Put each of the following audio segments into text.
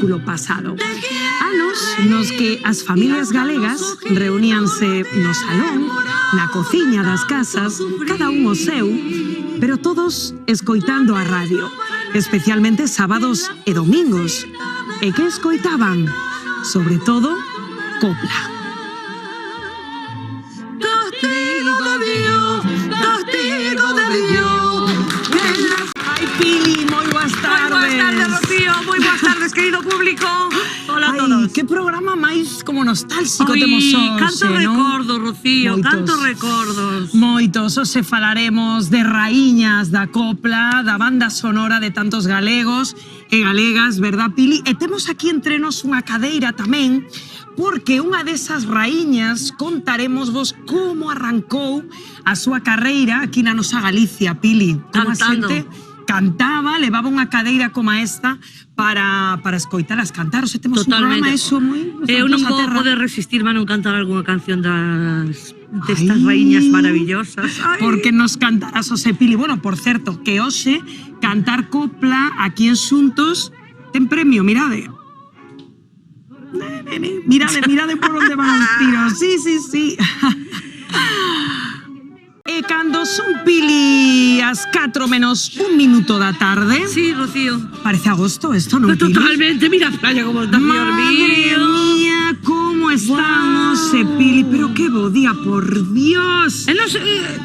século pasado. Anos nos que as familias galegas reuníanse no salón, na cociña das casas, cada un o seu, pero todos escoitando a radio, especialmente sábados e domingos. E que escoitaban? Sobre todo, copla. Ai, Pili, moi boas tardes. Moi boas tardes, Rocío. Moi boas tardes, querido público. Hola a todos. Que programa máis como nostálxico Ai, temos hoxe, cantos recordos, Rocío, Moitos. cantos recordos. Moitos, hoxe falaremos de raíñas da copla, da banda sonora de tantos galegos e galegas, verdad, Pili? E temos aquí entre nos unha cadeira tamén, porque unha desas raíñas contaremos vos como arrancou a súa carreira aquí na nosa Galicia, Pili. Como a Cantando. xente cantaba, levaba unha cadeira como esta para escoitalas cantar. O sea, temos un programa eso moi... Eu non vou poder resistirme a non cantar algunha canción destas raíñas maravillosas. Ai. Porque nos cantarás, Ose Pili. Bueno, por certo, que hoxe cantar copla aquí en Xuntos ten premio, mirade. Mirade por onde van os tiros. Sí. E cando son, Pili, as 4 menos un minuto da tarde... Sí, Rocío. Parece agosto esto, non, Pili? Totalmente, mira a playa como está, señor Madre mío. mía, cómo estamos, Pili, pero qué bo día, por Dios.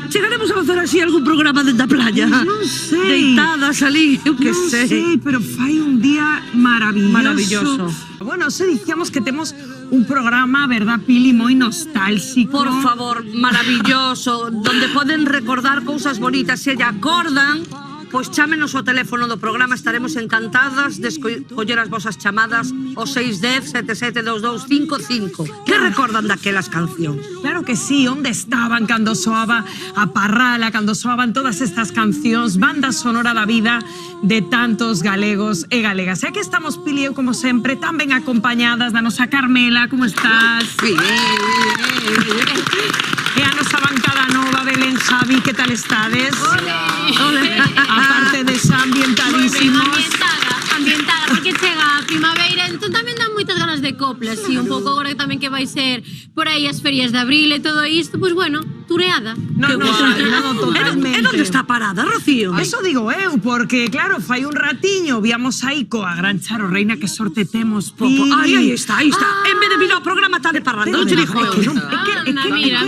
Chegaremos a facer así algún programa dentro da playa. Non sei. Deitadas ali, eu que Non sei. sei, pero fai un día maravilloso. Maravilloso. Bueno, se dicíamos que temos un programa, verdad, Pili, moi nostálxico. Por favor, maravilloso, donde poden recordar cousas bonitas, se lle acordan, pois chámenos ao teléfono do programa, estaremos encantadas de escoller as vosas chamadas ao 610 772255. Que recordan daquelas cancións? Claro que sí, onde estaban cando soaba a Parrala, cando soaban todas estas cancións, banda sonora da vida de tantos galegos e galegas. E aquí estamos, Pili, eu, como sempre, tan ben acompañadas da nosa Carmela, como estás? Sí. E a nosa bancada nova, Belén, Javi, que tal estades? Ole. Aparte de xa ambientadísimos. Ambientada, porque chega a primavera, entón tamén dan moitas ganas de coplas, e un pouco agora tamén que vai ser por aí as ferias de abril e todo isto, pois bueno, tureada. No, totalmente. E onde está parada, Rocío? Eso digo eu, porque claro, fai un ratiño víamos aí coa gran Charo Reina, que sorte temos, Pili. Aí está. En vez de vir ao programa está de parranda, non te dixo eu. Mira.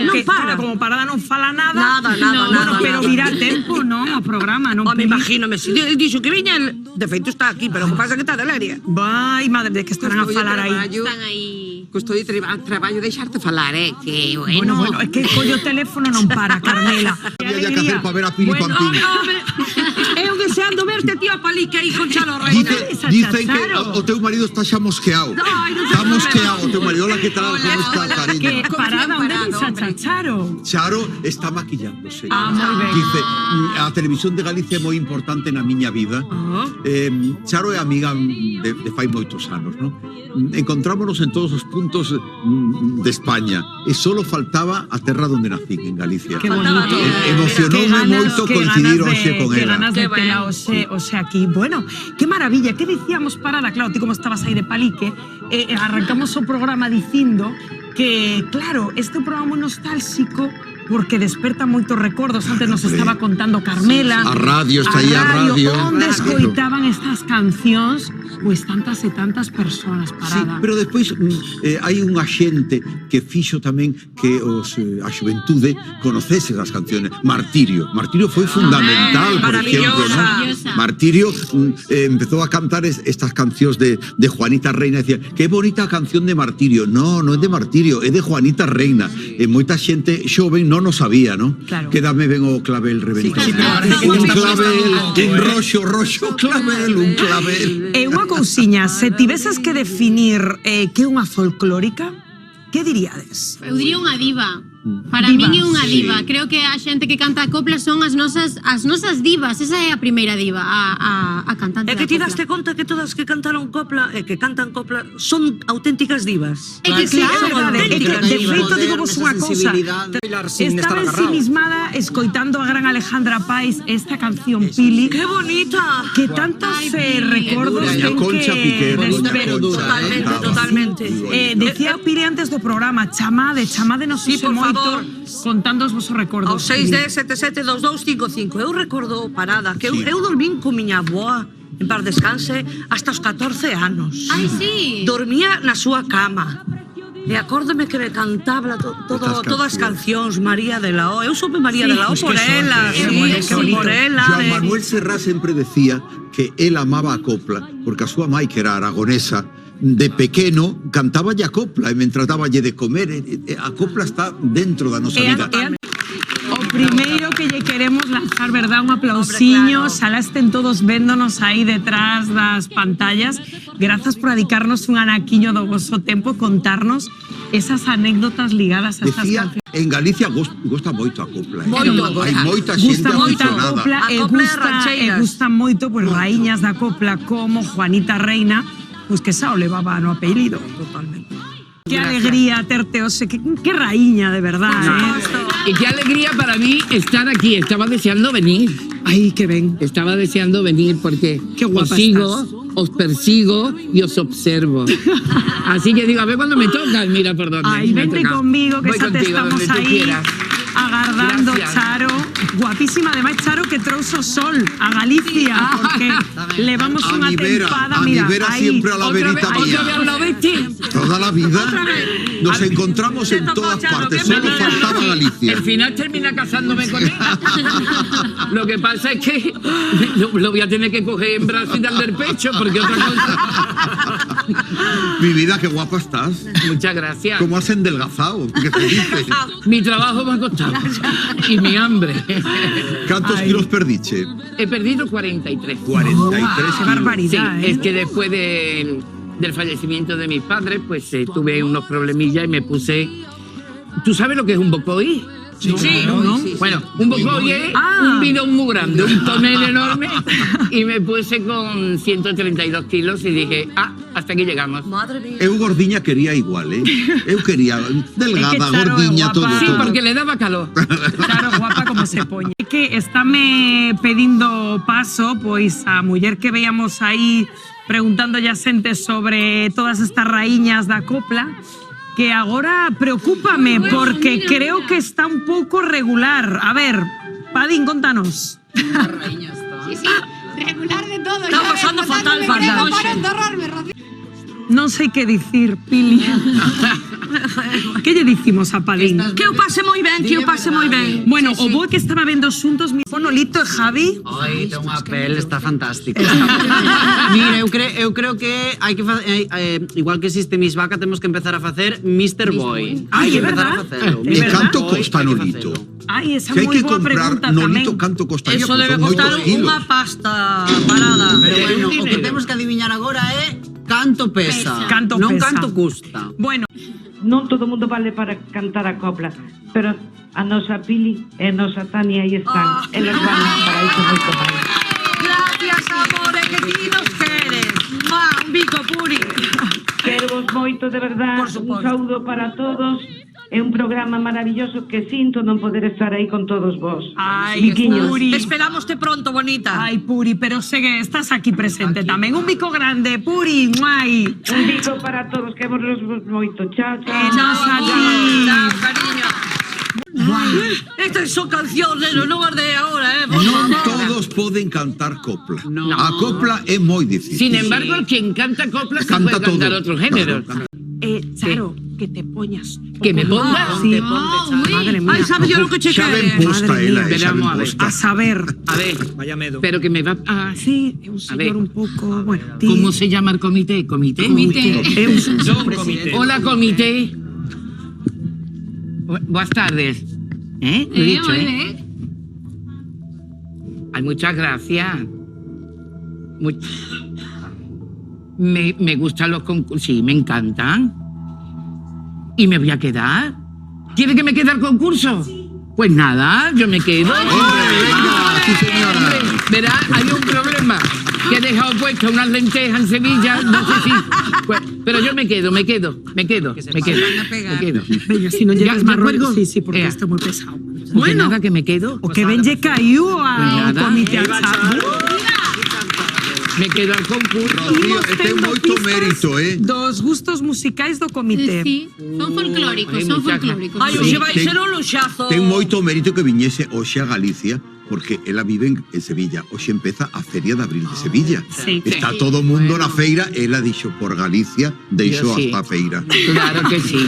Non para, como parada non fala nada. Nada. Pero virá tempo, non, o programa, non. Me imagínome, se dixo que viña, de feito está aquí, pero o que pasa é que está de leria. Vai, madre, de que estarán a falar aí. Están aí. Custo de traballo deixarte falar, que Bueno, é que collo o teléfono non para, Carmela. Había que hacer para ver a Pili Pampín. Eu deseando verte, tío Palique, aí con Charo Reina. Dicen que o teu marido está xa mosqueado. Está mosqueado o teu marido. Hola, que tal? Como está, cariño? Que parada, onde ves a Charo? Charo está maquillándose. Moi ben. Dice, a televisión de Galicia é moi importante na miña vida. Charo é amiga de fai moitos anos, non? Encontrámonos en todos os puntos de España e solo faltaba a terra onde nací, en Galicia. Que bonito. Emocionoume moito coincidir hoxe con Que ela. ganas de tela hoxe aquí. Bueno, que maravilla, que dicíamos parada, claro, ti como estabas aí de Palique, arrancamos o programa dicindo que, claro, este é un programa moi nostálxico porque desperta moitos recordos. Antes nos estaba contando Carmela. A radio, está aí a radio. Onde escoitaban estas cancións, pois tantas e tantas persoas Sí, parada. pero despois hai unha xente que fixo tamén que a xuventude conocese as canciones. Martirio foi fundamental, por exemplo, maravillosa. ¿no? Martirio empezou a cantar estas cancións de Juanita Reina, decía, que bonita canción de Martirio. No, non é de Martirio, é de Juanita Reina. E moita xente xoven non o sabía, ¿no? Claro. Quédame ben o clavel reventado. Sí, claro. Un clavel, un roxo, clavel, un clavel. E unha cousiña, se tiveses que definir que é unha folclórica, que diríades? Eu diría unha diva. Para min é unha diva. Creo que a xente que canta a copla son as nosas divas. Esa é a primeira diva, a cantante É que da ti copla. daste conta que todas que cantaron copla e que cantan copla son auténticas divas. É que Sí, claro, é verdade. É que, de feito, digo vos unha cousa. Estaba ensimismada escoitando a gran Alejandra Pais esta canción Pili, ¡Qué bonita! que tantos recordos Doña ten Concha que Piquer, doña Concha, Totalmente, totalmente. decía Pili antes do programa, chamade nos Sí, use por moito favor. contando os vosos Ao recordos. 610-772255. Eu recordo parada que eu dormín con miña avoa, en paz descanse, hasta os 14 anos. Ai, sí. Dormía na súa cama. E acórdome que me cantaba todas as cancións, María de la O. Eu soube María de la O por ela, por ela. Joan Manuel Serrat sempre decía que él amaba a copla, porque a súa mãe, que era aragonesa, de pequeno cantaba a copla e mentre daballe de comer. A copla está dentro da nosa vida. O primeiro que lle queremos lanzar, verdad, un aplausiño. Hombre, claro. Oxalá estén todos véndonos aí detrás das pantallas. Grazas por dedicarnos un anaquiño do voso tempo e contarnos esas anécdotas ligadas a estas Decía, cancións. en Galicia gosta moito a copla. Moito. Hai moita xente Gusta moito a aficionada. copla A e copla e gusta, rancheiras. gustan moito pues, raíñas da copla como Juanita Reina, pues que xa o levaba no apelido. Totalmente. Qué alegría terte, Ose, qué raíña de verdad, Y qué alegría para mí estar aquí. Estaba deseando venir. Ay, que ven. Estaba deseando venir porque Qué guapa os sigo, estás. os persigo y os observo. Así que digo, a ver cuándo me tocan. Mira por dónde. Ay, me vente toca. conmigo, que Voy xa te contigo, estamos donde tú ahí quieras. agardando, Gracias. Charo. Guapísima, además, Charo, que trouxo sol a Galicia, porque levamos A unha mi vera, tempada, a mi mira, vera aí. siempre a la Otra vez, verita otra vez mía. lo viste. Toda la vida nos encontramos en todas partes, solo faltaba Galicia. Al final termina casándome con él. Lo que pasa es que lo voy a tener que coger en brazos y darle el pecho, porque otra cosa. Mi vida, qué guapa estás. Muchas gracias. ¿Cómo has endelgazado? ¿Qué te dices? Mi trabajo me ha costado. Y mi hambre. ¿Cuántos kilos perdiche? He perdido 43. 43 Qué kilos. barbaridad, Sí, es que después del fallecimiento de mis padres, pues tuve unos problemillas y me puse... ¿Tú sabes lo que es un bocoí? Sí. Bueno, un bocoí es un bidón muy grande, un tonel enorme, y me puse con 132 kilos y dije, hasta aquí llegamos. Madre mía. Eu gordiña quería igual, Eu quería delgada, Es que Charo gordiña, é todo, guapa. Sí, todo. porque le daba calor. Claro, guapa como se poñe. É que estáme pedindo paso, pois a muller que veíamos aí preguntándolle a xente sobre todas estas raíñas da copla, que agora preocúpame porque creo que está un pouco regular. A ver, Padín, contanos. Sí, sí, regular de todo. Está ya ves, pasando fatal, me fatal. creo para enterrarme, Rocío. Non sei que dicir, Pili. Que lle dicimos a Padín? Que eu pase moi ben, que eu pase moi ben. Bueno, o bo que estaba vendo xuntos mi Nolito e Javi. Ai, ten unha pel, está fantástica. Mira, eu creo que hai que igual que existe Miss Vaca, temos que empezar a facer Mr. Boy. Ai, é Hai que empezar a verdad. facelo. É E verdad. canto Boy, costa hai que Nolito? facelo. Ai, esa Se hai moi que boa comprar pregunta Nolito, tamén. canto costaría? Eso Porque debe son moitos costar kilos. unha pasta parada. Pero bueno, o que dinero. temos que adiviñar agora é canto pesa. Canto non pesa. canto custa. Bueno, Non todo mundo vale para cantar a copla, pero a nosa Pili e a nosa Tania aí están. Elas van para iso moito máis. Gracias, amore, que ti nos queres. Un bico puri. Quero vos moito, de verdad. Por suposto. Un saúdo para todos. É un programa maravilloso que sinto non poder estar aí con todos vos. ai, Biquiños. Puri. Te esperámoste pronto, bonita. Ai, Puri, pero segue, estás aquí presente tamén. Un bico grande, Puri, muai. Un bico para todos, que vos moito. Chao, E chao. nos a ti. Chao, cariño. Estas son canciones, non as de agora, por Non favor. todos poden cantar copla. No. A copla é moi difícil. Sin embargo, quien canta copla se Canta puede cantar todo. otros géneros. Claro, Charo, que te poñas. Que me ponga. Sí, uy. madre mía. Ay, sabes yo lo que che Xa ben quere. posta Madre ela, mía. xa ben Veramos a ver. posta. A saber. A ver, pero que me va... Sí, é un ver. señor un pouco, bueno, ti. ¿Cómo se llama el comité? ¿Comité? É un señor presidente. Hola, comité. Buenas tardes. Lo he dicho, muy ¿eh? bien. Ay, muchas gracias. Me gustan los concursos, sí, me encantan. ¿Y me voy a quedar? ¿Quiere que me quede al concurso? Pues nada, yo me quedo. Sí, señora. Verá, hay un problema. Que he dejado puestas unas lentejas en Sevilla, no sé si... Pues, pero yo me quedo. Venga, si no ¿Ya llegas me más rollo. acuerdo? Sí, porque esto es muy pesado. Bueno, nada, que me quedo. O que venga cayó al nada. comité alzado. Me quedo al concurso. Rocío, ten moito mérito, Dos gustos musicais do comité. Sí, son folclóricos, Ay, son muchas folclóricos. Ai, Sí. hoxe vai ser un luxazo. Ten moito mérito que viñese hoxe a Galicia, porque ela vive en Sevilla. Hoxe empeza a Feria de Abril de Sevilla. Sí. Está todo o mundo na feira, ela dixo por Galicia, deixou Yo sí. hasta a feira. Claro que sí.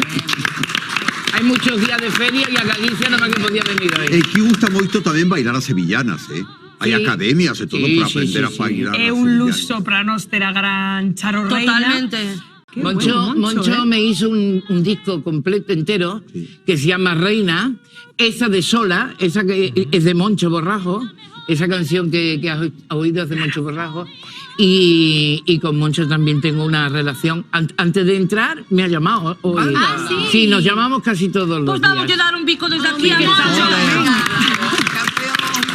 Hay muchos días de feria y a Galicia nada más que podía venir hoy. E que gusta moito tamén bailar as sevillanas, Hai Sí. academias e todo Sí, para sí, aprender sí, a bailar. É as un sevillanas. luxo para nós ter a gran Charo Reina. Totalmente. Qué Moncho, bueno, Moncho me hizo un disco completo entero que se llama Reina. Esa de Sola, esa que es de Moncho Borrajo, esa canción que has oído es de Moncho Borrajo. Y con Moncho también tengo una relación. Antes de entrar me ha llamado. Hoy. Ah, sí. Sí, nos llamamos casi todos los Pues vamos a días. dar un bico desde aquí a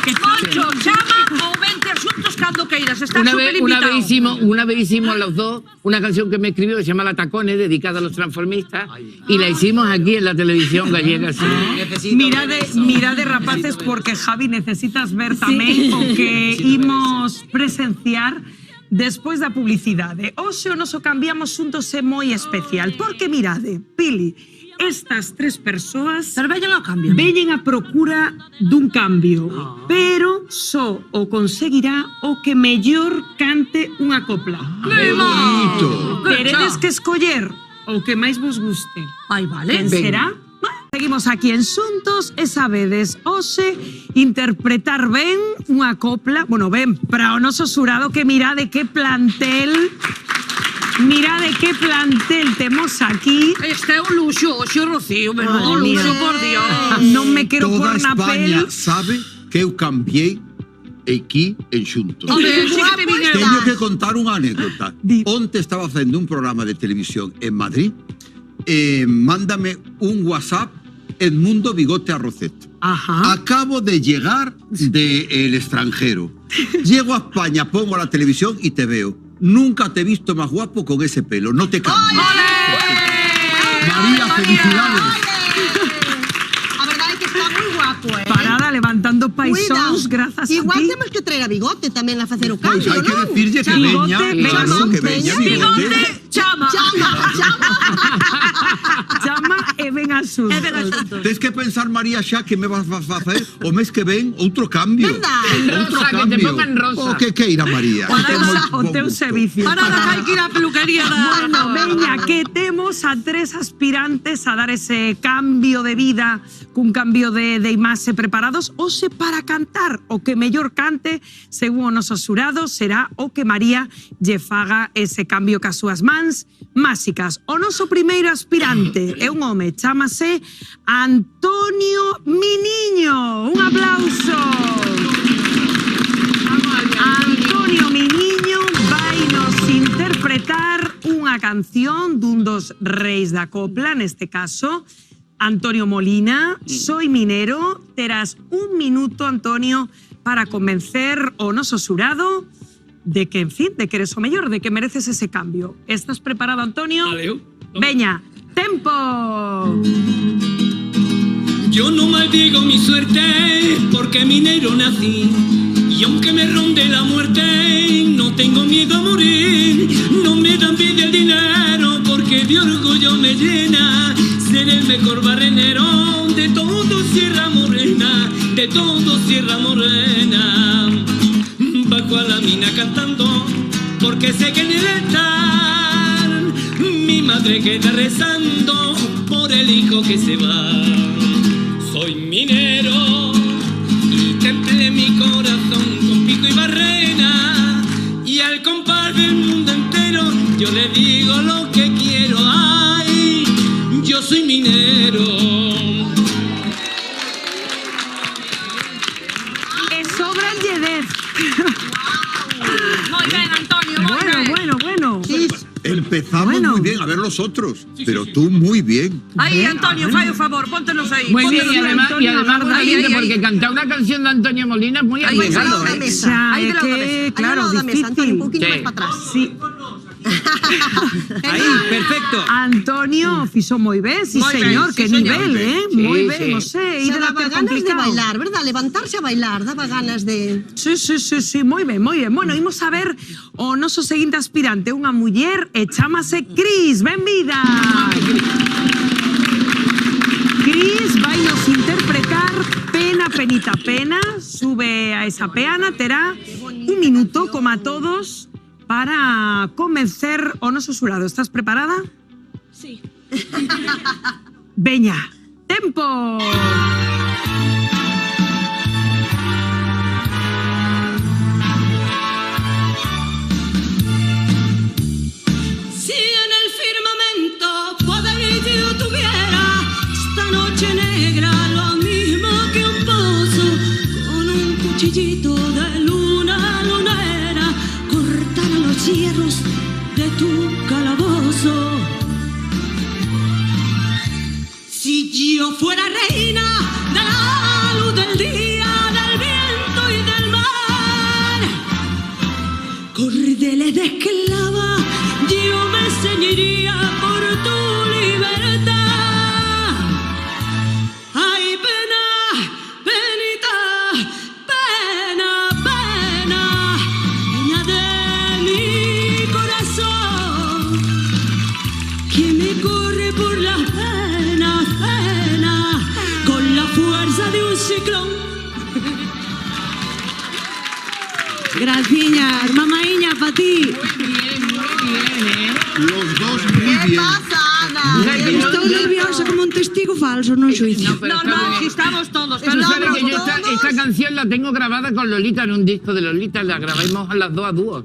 ¿Qué tal? Moncho, chama ou vente asuntos cando queiras. Estás Una súper vez, invitado. una vez hicimos los dos una canción que me escribió que se llama La Tacones, dedicada a los transformistas, y la hicimos aquí en la televisión gallega. Sí. Mirade rapaces, porque Javi necesitas ver tamén o que imos presenciar despois da publicidade. Hoxe o noso cambiamos xuntos é moi especial, porque mirade, Pili, estas tres persoas Pero veñen ao cambio. veñen a procura dun cambio, pero só o conseguirá o que mellor cante unha copla. Bonito. Teredes que escoller o que máis vos guste. Ai, vale. Quen será? Seguimos aquí en Xuntos e sabedes hoxe interpretar ben unha copla, bueno, ben, para o noso xurado, que mirade que plantel temos aquí. Este é un luxo, hoxe, Rocío, menudo Madre mía. luxo, por Dios. Non me quero Toda por na España pel. sabe que eu cambiei aquí en Xuntos. Home, sí que te viñeron. Teño que contar unha anécdota. Di. Onte estaba facendo un programa de televisión en Madrid, mándame un WhatsApp Edmundo Bigote Arrocet. Ajá. Acabo de llegar del extranjero. Llego a España, pongo la televisión y te veo. Nunca te he visto más guapo con ese pelo. No te cambies. María, felicidades. A verdade é que está moi guapo, Parada levantando paisóns, grazas Igual a ti. temos que traer a Bigote tamén a facer o Pois cambio, hai que non? decirlle que Bigote, veña, venga, claro, que veña Bigote, Bigote. chama. Chama e ven a sus. Tens que pensar, María, xa que me vas a facer o mes que ven outro cambio. Verdad. Outro Rosa, que te cambio. pongan rosa. O que queira, María. O Ten moi teu, o bo teu gusto. servicio. Parada, que hai que ir á peluquería da... Bueno, veña, que temos a tres aspirantes a dar ese cambio de vida, cun cambio de imaxe preparados, hoxe para cantar. O que mellor cante, según o noso xurado, será o que María lle faga ese cambio cas súas mans máxicas. O noso primeiro aspirante é un home, chámase Antonio Miniño. Un aplauso. Antonio Miniño vainos interpretar unha canción dun dos reis da copla, neste caso, Antonio Molina. Soy minero. Terás un minuto, Antonio, para convencer o noso xurado de que, en fin, de que eres o mellor, de que mereces ese cambio. ¿Estás preparado, Antonio? Veña, tempo. Yo no maldigo mi suerte porque minero nací y aunque me ronde la muerte no tengo miedo a morir. No me da envidia el dinero porque de orgullo me llena ser el mejor barrenero de todo Sierra Morena, de todo Sierra Morena. Bajo a la mina cantando porque sé que en el altar mi madre queda rezando por el hijo que se va. Soy minero y templé mi corazón con pico y barrena y al compás del mundo entero yo le digo lo que quiero. Ay, yo soy minero. Es sobra el Yedez. Moi ben, Antonio, moi ben. Bueno. El Empezamos muy bien, a ver los otros, pero tú muy bien. Ahí, Antonio, fai o favor, póntenos ahí. Muy bien, Póntenos y además ahí, valiente, ahí, porque cantar una canción de Antonio Molina es muy arriesgado. Ahí de la mesa. Claro, difícil. Un poquito Sí. más para atrás. Sí. Aí, perfecto. Antonio fixo moi ben, sí, Moi ben, señor, sí, que señor. nivel, Sí, moi ben, sí. non sei, Se ide daba ter ganas de complicado. bailar, ¿verdad? Levantarse a bailar, daba ganas de... Sí, moi ben, moi ben. Bueno, imos a ver o noso seguinte aspirante, unha muller e chámase Cris, benvida. Cris vai nos interpretar Pena, penita, pena. Sube a esa peana, terá un minuto, como a todos, para convencer o noso xurado. Estás preparada? Sí. Veña, tempo. Si en el firmamento poder yo tuviera esta noche negra lo mismo que un pozo, con un cuchillito de luna lunera cortar los hierros de tu calabozo. Si yo fuera reina de la luz del día, del viento y del mar, cordeles de esclava yo me ceñiría por tu libertad. Ay, pena, penita, pena, pena, pena de mi corazón, que me corre por las venas, pena, con la fuerza de un ciclón. Gracias, mamaíña, para ti. Los dos muy ¿Qué bien. pasa, Ana? Estoy nerviosa como un testigo falso, no juicio. pero No, está muy no, bien. si estamos todos. Tú Pero sabes que yo todos. esta canción la tengo grabada con Lolita en un disco de Lolita, la grabamos a las dos a dúo.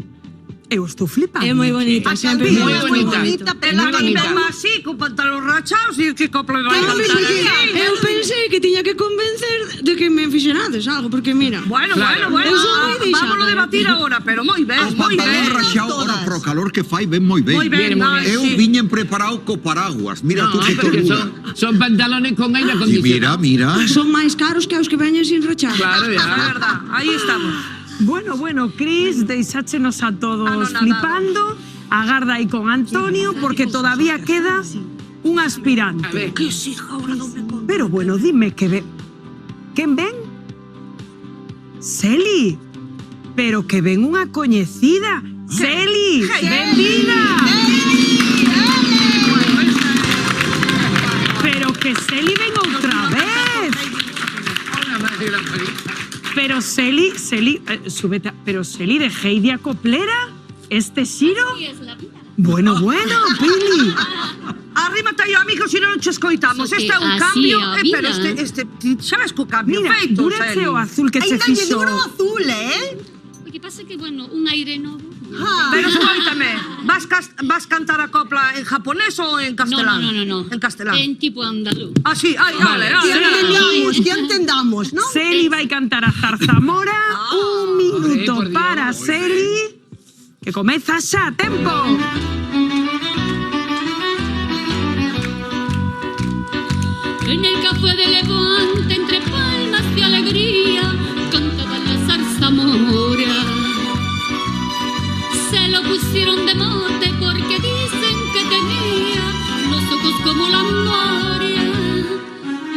Eu estou flipando. Es muy bonita, Sí. siempre Muy es muy bonita. bonita. En Pero la Muy bonita. misma así, con pantalón rachados y que copla me va a Eu cantar así. pensé que tiña que convencer de que me fixerades algo, porque mira... Bueno, Claro. bueno, Eu son moi deixada. vámonos a debatir agora, pero moi ben, Os moi pantalones ben. raxados, ahora Todas. pro calor que fai, ven moi ben. Moi ben, Bien, muy ai, bien. Eu sí. viñen preparado co paraguas. Mira tú que porque toluda. son pantalones con aire Y acondicionado. mira. Son máis caros que os que veñen sin rachar. Claro, É ya. verdad, aí estamos. Bueno, Cris, deixáchenos a todos Anonadado. flipando. Agarda aí con Antonio, porque todavía queda un A aspirante. ver. Que sí, ahora non me conta. Pero bueno, dime que ven. ¿Quen ven? Celi. Pero que ven unha coñecida. Celi, benvida. Pero que Celi ven outra vez. Hola, madre Gran París. Pero Celi, súbete, pero Celi de Heidia Coplera, este xiro. Sí, es la vida. Bueno, Pili. Arrímate aí, amigo, se non che escoitamos. So que Este é un así cambio, a pero vida. sabes co cambio Mira, feito, dúrase Celi. o azul que se Ainda lle fixo. duro azul, eh? Lo que pasa es que, bueno, un aire nuevo. Pero escoítame, vas cantar a copla en japonés ou en No, castelán? no. En castelán. En tipo andaluz. Ah, sí, ai, Vale. Que entendamos, ¿no? Celi va a cantar a Zarzamora. Un minuto por Dios. para Celi. Que comeza xa, tempo. En el café de Levante, entre palmas de alegría, cantaba la zarzamora. Se lo pusieron de mote porque dicen que tenía los ojos como la Moria.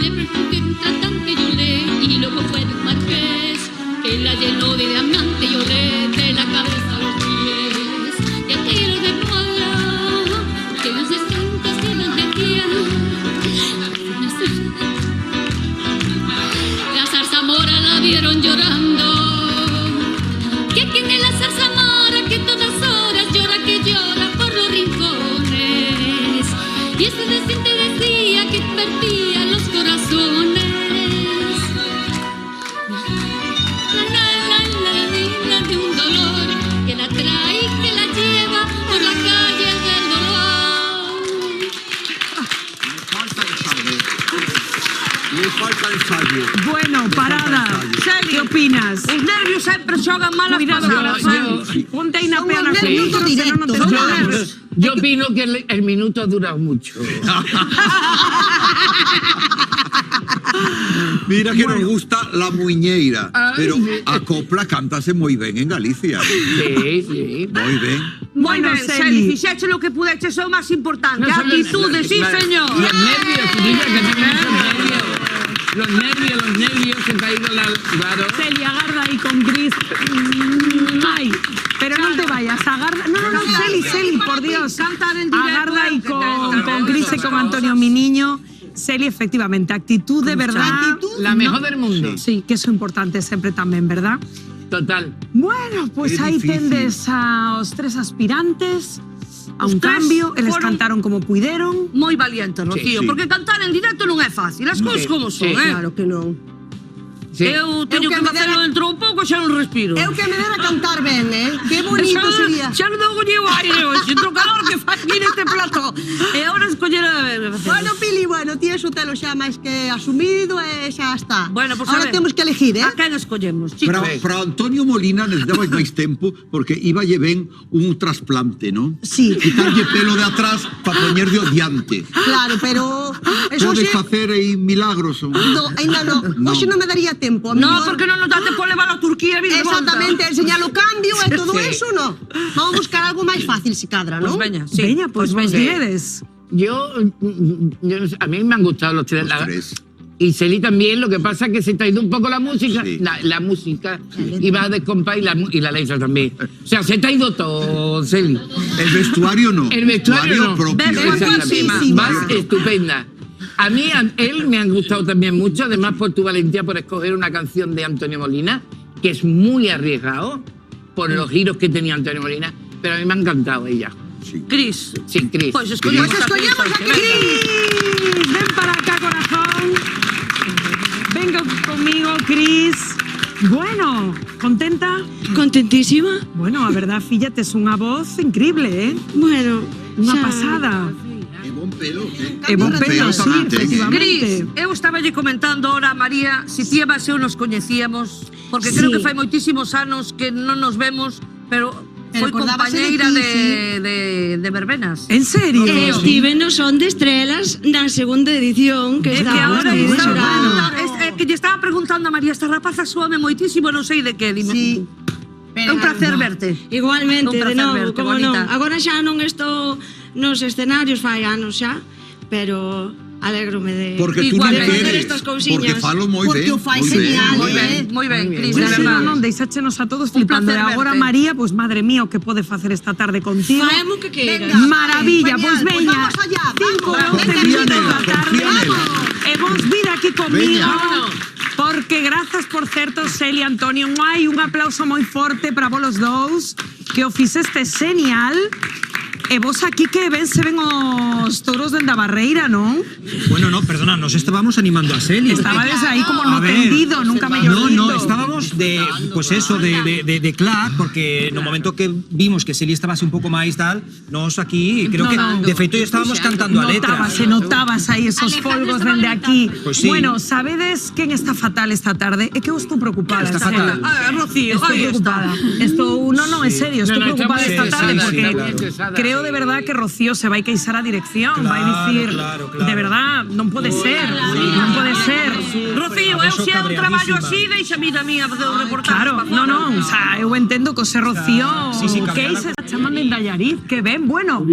Le pregunté un tratante, yo le, y luego fue de un marqués que la llenó de diamante, yo le de la cabeza a los pies. Y aquello de moda, que los distintos llevan de piel. Le falta ensayo. Bueno, parada. Serio. ¿Qué opinas? Os nervios sempre xogan malas Cuidado, pasadas. Ponte ahí una pena. nervios directos, Yo opino que el minuto dura mucho. Mira que nos gusta la muñeira, Ay, pero sí. a copla cántase moi ben en Galicia. Sí, sí. Moi ben. Moi Bueno, ben, Celi. Celi, fixeche lo que pudeche, son máis importante. No, son los- Actitude, sí, claro. señor. Los nervios, Chiquilla, que tengo muchos nervios. Los nervios, se te ha ido la... Claro. Celi, agarra ahí con Cris. Ay, pero no te vayas, agarra. No, Celi, por Dios. Cantar en directo, Agarra ahí que te- con Cris y con Antonio, mi niño. Celi, efectivamente, actitud de verdad. La mejor del mundo. Sí, que eso é importante sempre tamén, verdad? Total. Bueno, pues Qué aí difícil. tendes aos tres aspirantes a Os un tres cambio, eles foron- cantaron como puideron. Moi valiente, Rocío, Sí. porque cantar en directo non é fácil. As cousas como son, Sí, eh? que non. Sí. Eu teño Eu que que me facelo dera- dentro un pouco, xa non respiro. Eu que me dera cantar ben, Que bonito Xa- sería. Xa non dou lle aire hoxe, entro calor que fai aquí neste plato. E agora escoller a... Bueno, Pili, ti eso telo xa máis que asumido e xa está. Bueno, pues Ahora a ver. temos que elegir, A quen escollemos, chicos? Para Antonio Molina necesitabais máis tempo porque iba lle ben un trasplante, ¿no? Sí. Quitarlle pelo de atrás para poñer de odiante. Claro, pero eso Podes xe... facer aí milagros. ¿o? No, ainda no. No. Hoxe non me daría tempo. A No, mellor- porque non nos dá tempo levar a Turquía e vir de volta. Exactamente, enseñar o cambio e todo Sí. eso, no. Vamos a buscar algo máis fácil, si cadra, Pues ¿no? veña, sí. Veña, pues vos diredes. A mí me han gustado los tres. Los tres. Y Celi también, lo que pasa es que se te ha ido un poco la música. Sí. La música iba a descompás y la letra también. O sea, se te ha ido todo, Celi. El vestuario no. El vestuario no. propio. Ves, Exactamente. guapísima. Vas estupenda. A mí, él me han gustado también mucho, además por tu valentía por escoger una canción de Antonio Molina, que es muy arriesgado por los giros que tenía Antonio Molina, pero a mí me ha encantado ella. Sí. Cris. Sí, Cris. Pues escollemos Pues a escollemos a Cris. Cris, ven para acá, corazón. Venga conmigo, Cris. Bueno, ¿contenta? Contentísima. Bueno, a verdad, fíjate, es unha voz increíble, ¿eh? Bueno, Unha xa- pasada. E bon pelo, E bon pelo, sí, tamén ten, efectivamente. Cris, eu estaba lle comentando ahora a María si ti e eu nos coñecíamos, porque creo Sí. que fai moitísimos anos que non nos vemos, pero foi acordábase de compañeira ti, de verbenas. ¿En serio? Estive no Son de Estrelas na segunda edición que É que estaba ahora aí de estaba xurado. que lle estaba preguntando a María, esta rapaza soame moitísimo, non sei de que, dime. Sí. É un placer verte. Igualmente, Un placer de novo, verte, como non. bonita. Agora xa non estou nos escenarios, fai anos xa, pero alégrome de Porque tú non Igual, facer queres. estas Porque cousiñas. falo moi Porque ben. o fai moi genial, ben, Moi ben, Cris, Sí, de sí, verdad. non, deixáchenos a todos flipando. E placer agora, verte. María, pues madre mía, o que pode facer esta tarde contigo. Faemos o que queiras. Venga. Maravilla, Genial, pois pues veña. vamos allá, 5 vamos. e 11 Venga, minutos nela, da tarde. confía nela. E vos vir aquí conmigo. Vámonos. Porque grazas, por certo, Celi, Antonio, un aplauso moi forte para vos los dous, que o fixeste genial. E vos aquí que ven se ven os touros dende a barreira, non? Bueno, no, perdona, nos estábamos animando a Celi. Estabades aí como no A ver. tendido, nunca me No, dito. estábamos pues eso, de clac, porque no momento que vimos que Celi estaba así un pouco máis tal, nos aquí, creo que de feito ya estábamos cantando a letra. Notabas aí esos folgos dende aquí. Pues sí. Bueno, sabedes quen está fatal esta tarde? É que eu estou preocupada. Está en serio. fatal. Ah, Rocío, Estou aí está. preocupada. No, en serio, estoy No, preocupada estamos esta tarde estresadas, porque sí, claro. creo de verdad que Rocío se va a queixar a dirección, va a Claro, decir, claro. de verdad, non pode ser, non pode ser. Rocío, eu se é un traballo así, deixa a vida mía facer un reportaje. Claro, pa fora. no, o sea, eu entendo que o ser Rocío, Sí, que cambiar se está chamando en Dallariz, que ben, bueno,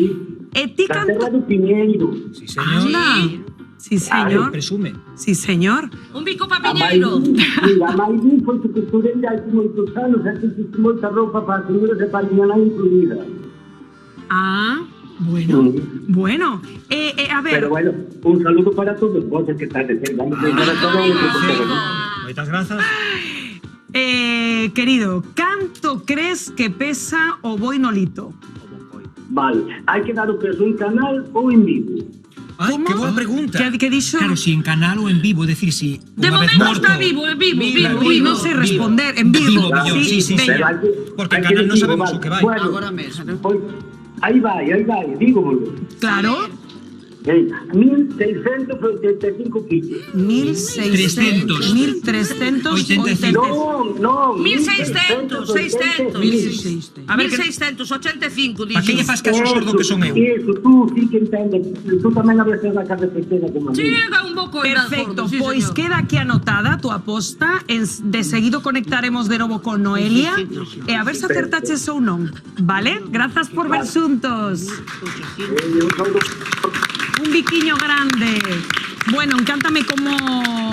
e ti canto... Sí, señor. Anda, sí, señor, Presume. sí, señor. Un bico pa Piñeiro. Mira, máis bien foi que costurei hai moitos anos, aquí fixe moita roupa para as señoras e para a miña nai incluída. Ah, bueno, a ver... Pero bueno, un saludo para todos vos que están de ser. Vamos a ir a todo Moitas grazas. Querido, canto crees que pesa o boi no lito? Vale, hai que dar o peso en canal ou en vivo. Ay, ¿Cómo? qué buena pregunta. ¿Qué dixo? Claro, si en canal o en vivo, es decir, si De una vez momento muerto. está vivo, vivo. Uy, no sé responder, en vivo. Sí, Sí, sí. veña. Porque en canal no sabemos o que vai. Bueno, Agora mesmo. pois, aí vai, digo. Claro. 1.685 kilos. 1.600. 1.380. No, 1.600, 600. 1.600. A ver, 1.685, ¿Para qué le fas caso sordo que son eu? Eso, tú sí que entendes. Tú tamén habías ser na casa pequena como a mí. Chega un pouco perfecto, pois queda aquí anotada a túa aposta. De seguido conectaremos de novo con Noelia e a ver se acertaches ou non, vale? Grazas por ver xuntos. Un biquiño grande. Bueno, encántame como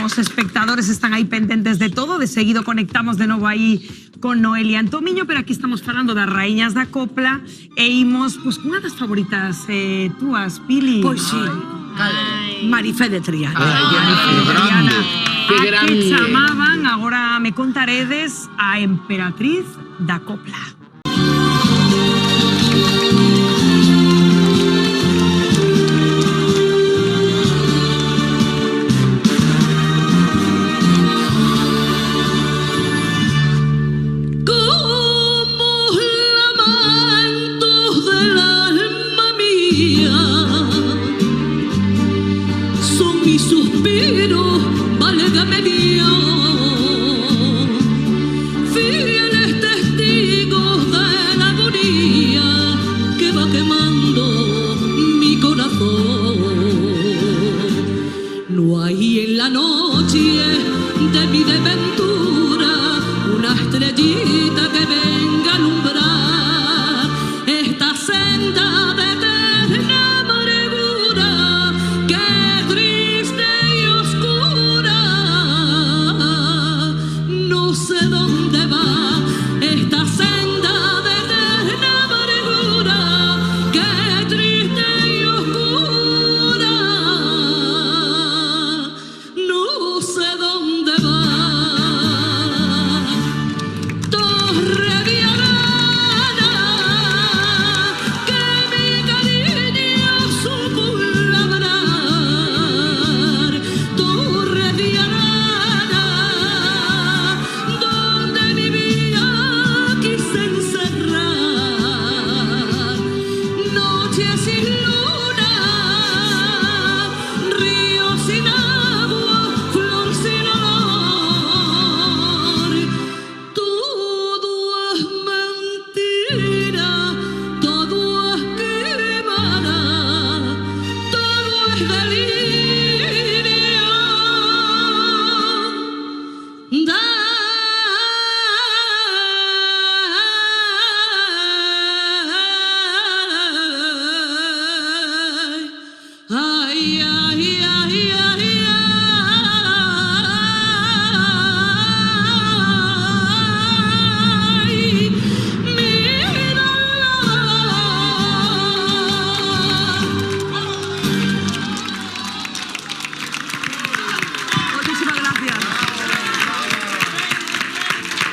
os espectadores están aí pendentes de todo. De seguido conectamos de novo aí con Noelia en Tomiño, pero aquí estamos falando das raíñas da copla e imos, pues, unha das favoritas túas, Pili. Pois sí. Marifé de Triana. Qué grande. Que chamaban, agora me contaredes, a emperatriz da copla. Válgame Dios, fieles testigos de la agonía que va quemando mi corazón. No hay en la noche de mi desventura una estrellita que venga a alumbrar esta senda de eterna amargura que triste y oscura. No sé dónde va esta senda de eterna amargura que triste y oscura. No sé dónde va. Torre de Arana, que mi cariño supo labrar. Torre de Arana, donde mi vida quise encerrar. Noche sin luna, río sin agua, flor sin olor. Todo es mentira, todo es quimera, todo es delirio. Ay, ay, ay, ay, ay, mírala. Muchísimas gracias.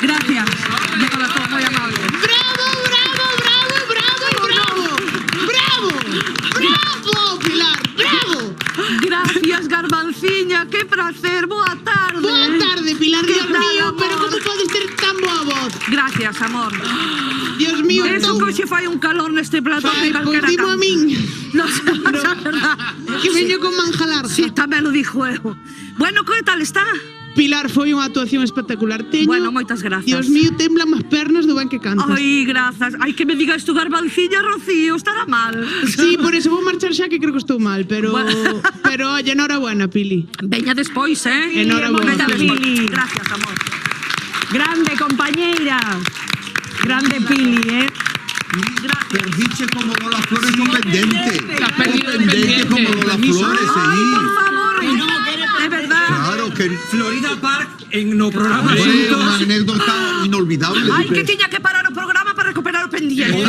Gracias. De corazón, muy amable. ¡Bravo, bravo, bravo, bravo, bravo! ¡Bravo! ¡Bravo, Pilar! ¡Bravo! Gracias, Garbanciña. Qué placer. Boa tarde. Boa tarde, Pilar. ¿Qué Dios tal, mío, amor? pero como podes ter tan boa voz? Gracias, amor. Dios mío, Eso que hoxe fai un calor neste platón de Pois calquera dimo a campo. min, No sé, a verdad. que veño con manja larga. Sí, tamén lo dixo eu. Bueno, que tal está? Pilar, foi unha actuación espectacular. Teño, Bueno, moitas gracias. Dios mío, temblan as pernas do ben que cantas. Ai, grazas. Ai, que me digas tú, Garbanciña, Rocío, estará mal. Sí, por eso vou marchar xa que creo que estou mal, pero pero oye, enhorabuena, Pili. Veña despois, Enhorabuena, Veña despois. Pili. Gracias, amor. Grande compañeira. Grande Pili, Perdiche como Lola Flores con pendente. Has perdido el Pendente como pendiente. Lola Flores, Ay, por sí. favor. De verdad. Claro que Florida Park en no programa foi xuntos. unha anécdota inolvidable. Ai, que tiña que parar o programa para recuperar o pendiente.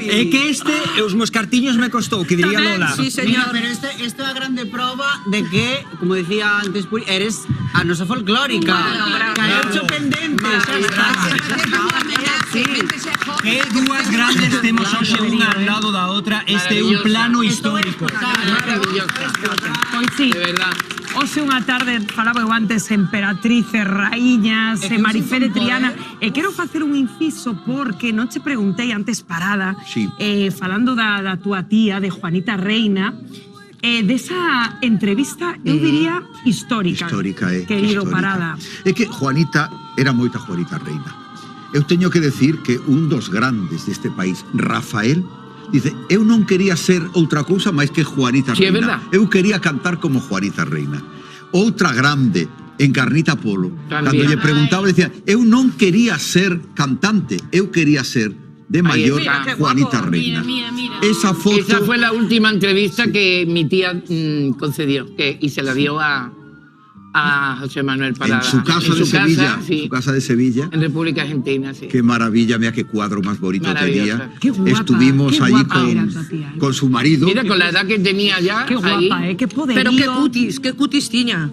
É que este, os meus cartiños me costou, que diría Tamén, Lola. sí, Mira, señor. pero esto é a grande prova de que, como decía antes Puri, eres a nosa folclórica. Caeucho pendente. Que dúas grandes temos hoxe unha ao lado da outra. Este é un plano histórico. Maravillosa. Pois sí. De verdad. Hoxe unha tarde, falaba eu antes, emperatrices, raíñas, Marifé de Triana. E quero facer un inciso porque non che preguntei antes parada, Sí. falando da túa tía, de Juanita Reina, desa entrevista, eu diría histórica. Histórica, querido histórica. Parada. É que Juanita era moita Juanita Reina. Eu teño que decir que un dos grandes deste país, Rafael, dice, eu non quería ser outra cousa máis que Juanita Sí, é Reina. verdad. Eu quería cantar como Juanita Reina. Outra grande, Encarnita Polo, También. cando lle preguntaba, decía, eu non quería ser cantante, eu quería ser de mayor está. Mira, qué Juanita guapo. Reina. Mira, mira. Esa foto... Esa fue la última entrevista que mi tía concedió y se la dio a José Manuel Parada. En su casa de Sevilla, su casa de Sevilla. En República Argentina, sí. Qué maravilla, mira qué cuadro más bonito Maravillosa. tenía. Qué guapa, Estuvimos qué allí guapa era esa tía, con su marido. Mira, con la edad que tenía ya. Qué guapa, ahí. qué poderío. Pero qué cutis tiña.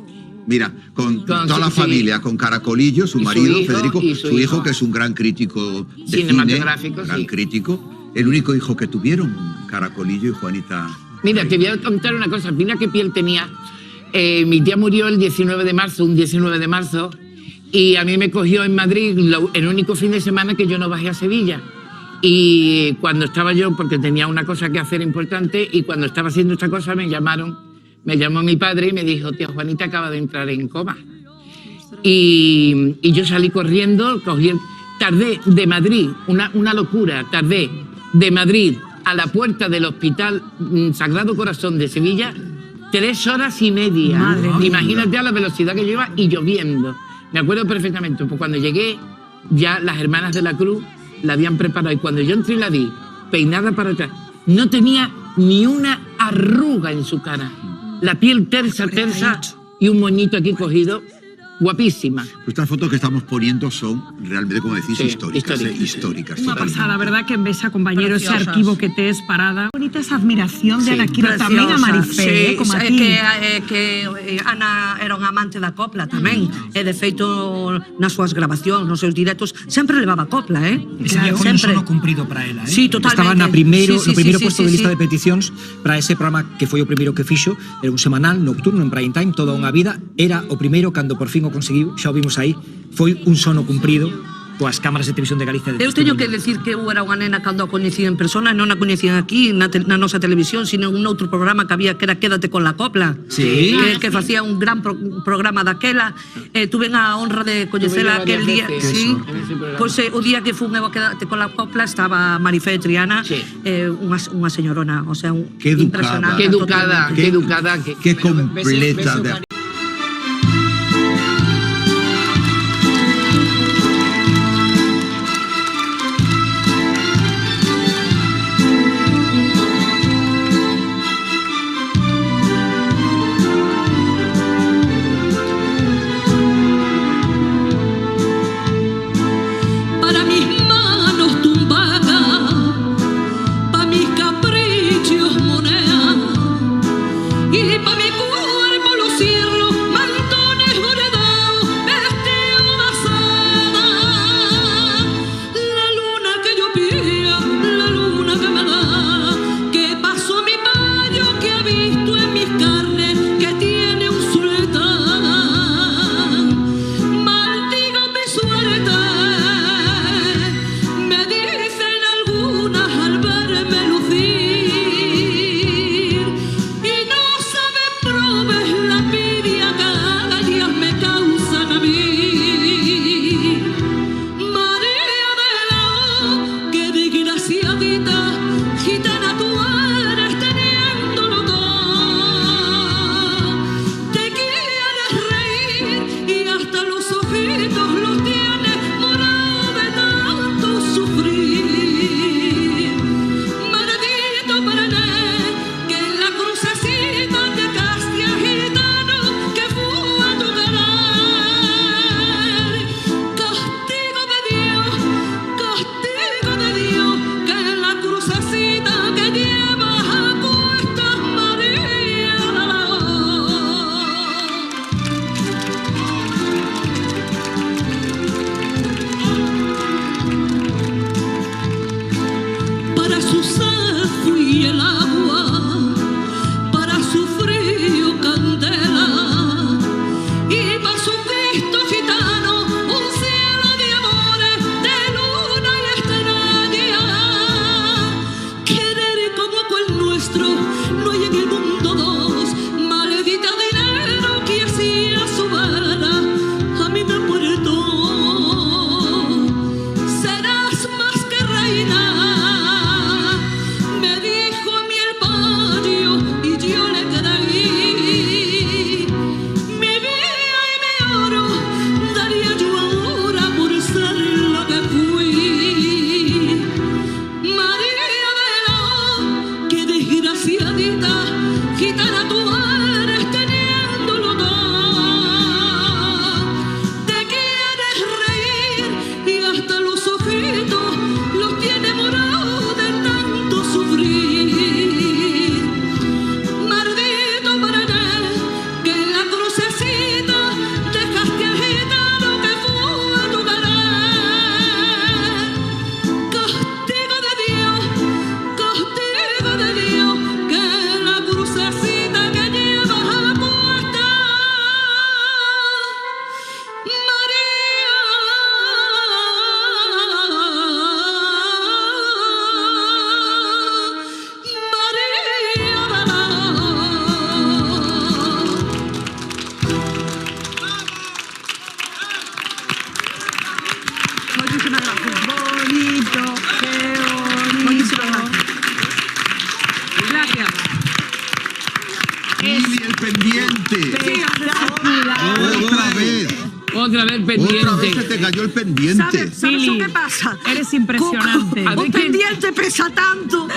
Mira, con toda la sí. familia, con Caracolillo, su Y su marido, hijo, Federico, y su su hijo, hijo. que es un gran crítico de Cinematográfico, cine, gran sí. crítico. El único hijo que tuvieron, Caracolillo y Juanita. Mira, te voy a contar una cosa. Mira qué piel tenía. Mi tía murió el 19 de marzo, un 19 de marzo, y a mí me cogió en Madrid el único fin de semana que yo no bajé a Sevilla. Y cuando estaba yo, porque tenía una cosa que hacer importante, y cuando estaba haciendo esta cosa me llamó mi padre y me dijo, tía Juanita acaba de entrar en coma. Y yo salí corriendo, tardé de Madrid, una locura, tardé de Madrid a la puerta del Hospital Sagrado Corazón de Sevilla 3 horas y media. Madre mía. Imagínate a la velocidad que yo iba y lloviendo. Me acuerdo perfectamente, pues cuando llegué, ya las hermanas de la Cruz la habían preparado y cuando yo entré y la vi, peinada para atrás, no tenía ni una arruga en su cara. La piel tersa y un moñito aquí cogido, guapísima. Pues estas fotos que estamos poniendo son realmente, como decís, Sí, históricas. Históricas. Una totalmente. pasada, ¿verdad? Que ves a compañero ese Preciosas. arquivo que te es Parada. Bonita esa admiración de Sí, Ana Quiro tamén a Marifé, como a ti. que Ana era unha amante da copla tamén. E de feito, nas súas grabacións, nos seus directos, sempre levaba copla, Ese día foi un sono cumprido para ela, Sí, totalmente. Estaba no primeiro Sí, puesto sí, de lista sí. de peticións para ese programa que foi o primeiro que fixo, era un semanal nocturno en prime time, toda unha vida, era o primeiro cando por fin o conseguiu, xa o vimos aí, foi un sono cumprido coas cámaras de televisión de Galicia. Eu teño que decir que eu era unha nena cando a coñecía en persona, non a coñecían aquí na nosa televisión, sino en un outro programa que había que era Quédate con la copla. Sí. Que facía un gran programa daquela. Tuve a honra de coñecela Tuve aquel varias día. veces Sí. en ese programa. Pois o día que fun eu a Quédate con la copla estaba Marifé Triana, unha señorona, o sea, Qué educada. impresionante. Qué educada, totalmente. qué educada. Qué completa. de- Para mis manos tumbadas, pa' mis caprichos moneda, y pa' mi cuerpo lucir Otra vez pendiente. Otra vez se te cayó el pendiente. ¿Sabes Pili, qué pasa? eres impresionante. A ver, O pendiente pesa tanto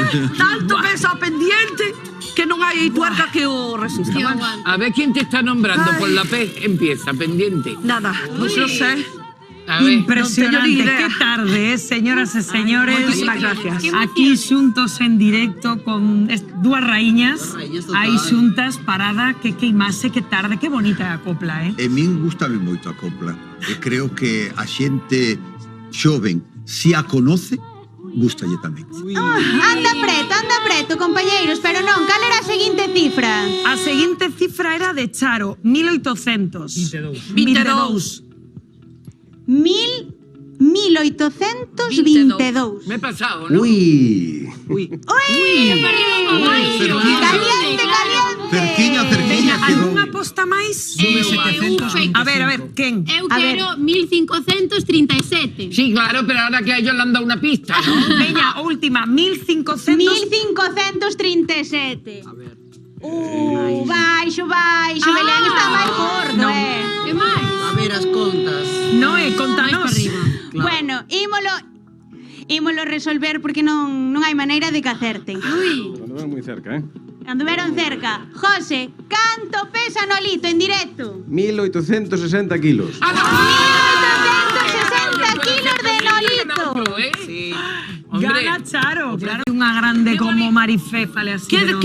pesa o pendiente, que non hai tuerca que o resista. Que Bueno, aguante. A ver quién te está nombrando Ay. por la P. Empieza, pendiente. nada, pues lo sé. A ver. Impresionante, No teño ni idea. qué tarde, señoras e señores. Moitísimas gracias. Aquí xuntos en directo con dúas raíñas, raíñas total. aí xuntas, parada, que imaxe, que tarde, que bonita a copla, E min gustame moito a copla. E creo que a xente xoven, se a conoce, gustalle tamén. Anda preto, compañeiros, pero non, cal era a seguinte cifra? A seguinte cifra era de Charo, 1800. 22. 1822. Me he pasado, ¿no? Ui. Caliente, caliente. Cerquiña, Veña, quedou. algunha aposta máis? A ver, quen? Eu A ver. quero 1537. Sí, claro, pero ahora que a ellos le han dado una pista, ¿no? Veña, última, 1500. 1537. Baixo, Belén está máis gordo, Que máis? A ver as contas. Noé, contanos. Bueno, ímolo resolver porque non hai maneira de que acerten. No es muy cerca, ¿eh? Anduveron cerca. José, canto pesa Nolito en directo? 1860 kilos. 1860 kilos de Nolito. Sí. Gana Charo, claro. Unha grande como Marifé, fale así. Que deben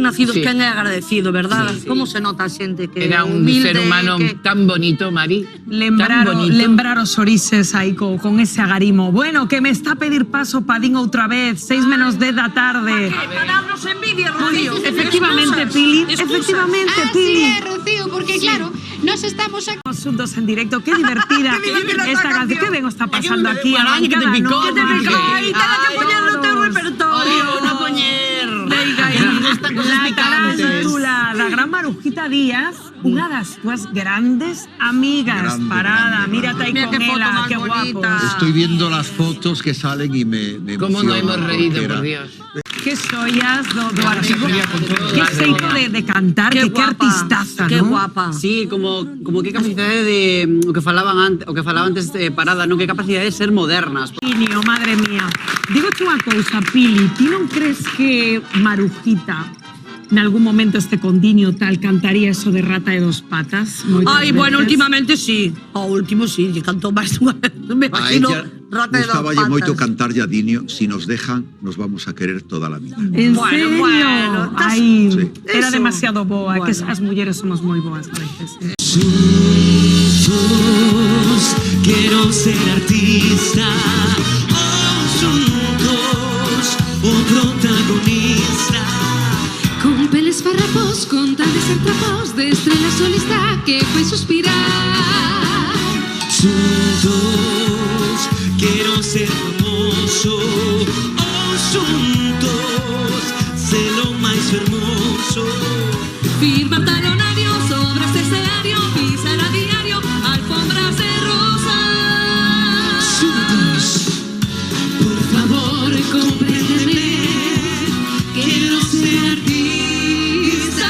nacidos, Sí. quen é agradecido, verdad? Como se nota a xente que Era un humilde, ser humano que... tan bonito, Mari. Lembrar Tan bonito. os orises aí con ese agarimo. Bueno, que me está a pedir paso Padín outra vez, 6 menos 10 da tarde. Para darnos envidia, Rocío. Efectivamente, Excusas, Pili, excusas. efectivamente, Así Pili. é, Rocío, porque claro, nos estamos aquí. Asuntos en directo, qué divertida Qué divertida esta esta canción. ¿Qué canción. vengo está pasando aquí? Araña, que te Arrancada, picó, ¿no? que te picó. Ay, tela que poñer no teu repertorio. Van a poñer. Venga, Estas cosas la picantes. tarántula da gran Marujita Díaz, unha das túas grandes amigas, Grande, parada, grande, mírate aí Mira con qué foto ela, más qué guapo. bonita. Estoy viendo las fotos que salen y me ¿Cómo no emociona, hemos reído, porque por era- Dios? Que xoias do archivo. Que Madre xeito mía. de cantar, Qué que guapa, artistaza, qué ¿no? guapa. Sí, como que capacidade de o que falaba antes parada, non que capacidade de ser modernas. Inio, madre mía. Digoche unha cousa, Pili, ti non crees que Marujita en algún momento este condinio tal cantaría eso de rata de dos patas? Moitas Ay, bueno, veces? últimamente sí. O último sí, que cantó máis dunha vez. Me A imagino ella rata de dos gustaballe moito patas. cantar Yadinio, si nos dejan, nos vamos a querer toda la vida. En Bueno, serio? bueno, estás- Ay, Sí. era Eso. demasiado boa, que Bueno. as mulleres somos moi boas a veces. Quiero ser artista, juntos, un protagonista. Con peles farrapos, con tal de ser trapos, de estrella solista que fue suspirar. Juntos, quiero ser famoso, juntos, ser lo más hermoso. Firmar talonarios, obras de escenario, pisar a diario, alfombras de rosas. Juntos, Por favor, compréndeme, quiero ser artista.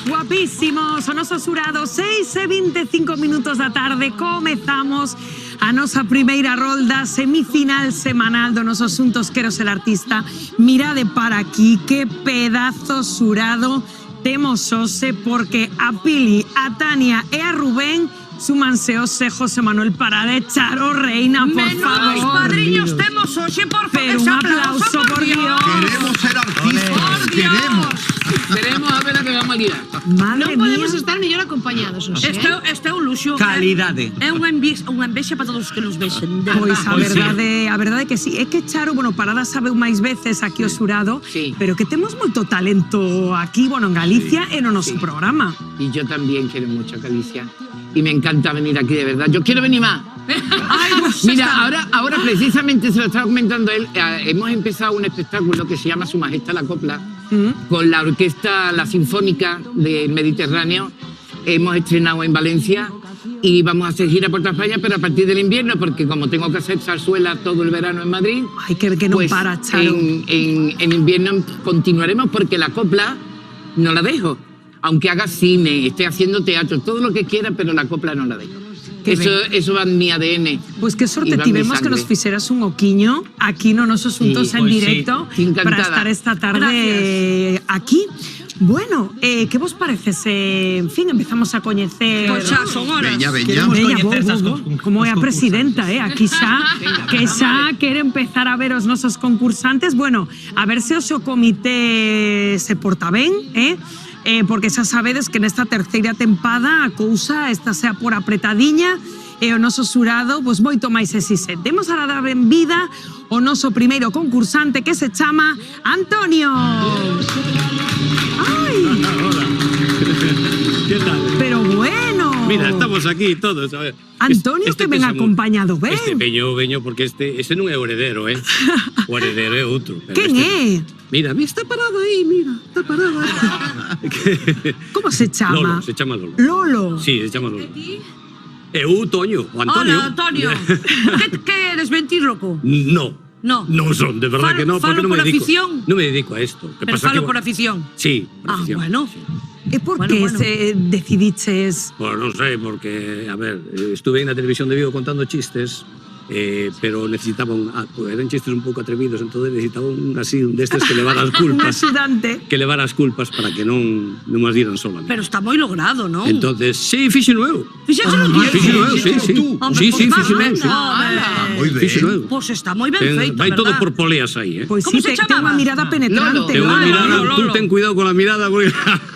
Guapísimos, o noso xurado, 6:25 minutos da tarde, comezamos a nosa primeira rolda semifinal semanal do noso Asuntos Quero Ser Artista. Mirade para aquí, que pedazo xurado temos hoxe, porque a Pili, a Tania e a Rubén súmanse hoxe José Manuel Parade, Charo Reina, por Menos favor. padriños temos hoxe, por favor. Pero un aplauso, por Dios. Queremos ser artistas, queremos. Veremos a ver a que vamos a liar. Madre Non podemos mía. estar mellor acompañados hoxe, Este é un luxo. Calidade. É unha envexa para todos os que nos vexen. de Pois verdad. a verdade que sí. É que Charo, bueno, Parada sabeu máis veces aquí o xurado, Sí. pero que temos moito talento aquí, bueno, en Galicia e no noso programa. Y yo también quiero mucho a Galicia. Y me encanta venir aquí, de verdad. Yo quiero venir más. Ay, pues Mira, está. ahora precisamente se lo estaba comentando él. Hemos empezado un espectáculo que se llama Su Majestad la Copla, con la orquesta, la Sinfónica del Mediterráneo. Hemos estrenado en Valencia y vamos a hacer gira por toda España, pero a partir del invierno, porque como tengo que hacer zarzuela todo el verano en Madrid, Ay, que no pues para, Charo. en invierno continuaremos porque la copla no la dejo. Aunque haga cine, esté haciendo teatro, todo lo que quiera, pero la copla no la dejo. Eso va en mi ADN. Pues qué sorte y va en mi tivemos que sangre. nos fixeras un oquiño aquí no nosos Xuntos Sí, en pues sí. directo Encantada. para estar esta tarde aquí. Bueno, ¿qué vos parece se, en fin, empezamos a coñecer... Pois xa son horas. Veña, veña. Queremos Veña, coñecer bo, esas como é a presidenta, aquí xa, que xa quere empezar a ver os nosos concursantes. Bueno, a ver se o seu comité se porta ben, porque xa sabedes que nesta terceira tempada a cousa esta sea por apretadiña e o noso xurado, pois moito máis exixente. Demos a dar benvida o noso primeiro concursante que se chama Antonio. Ai, ¿Qué tal? pero bueno. Mira, estamos aquí todos, a ver. Antonio que ven pensa moi- acompañado ben. Este veño, porque este non é o heredero, O heredero é outro. pero Quen é? Mira, está parado aí, mira, está parado aí. Como se chama? Lolo, se chama Lolo. Lolo. Sí, se chama Lolo. Eu, Toño, o Antonio. Hola, Antonio. que eres ventríloco? No. No. Non son, de verdad que no, porque Falo non me por dedico. afición. Non me dedico a esto. Que Pero pasa falo que, por afición. Sí, por afición. Bueno. E por Bueno, que bueno. se decidiches? Pues non sei, porque, a ver, estuve na televisión de Vigo contando chistes, pero necesitaban, eran chistes un pouco atrevidos, entonces necesitaban un destes que levar as Un culpas. axudante. Que levar as culpas para que non as dieran sola. Pero está moi logrado, non? Entonces, sí, fixe nuevo. Fixéchelo ti? Fixe nuevo, sí, sí. Hombre, Sí, pues fixe más, nuevo, sí. Moi ben. Fixe nuevo. Pois está moi ben feito, Vai todo verdad? por poleas aí, Pois ¿Cómo sí, se ten chamaba? unha mirada penetrante. Ten unha Lolo. mirada, tú ten cuidado con a mirada, porque...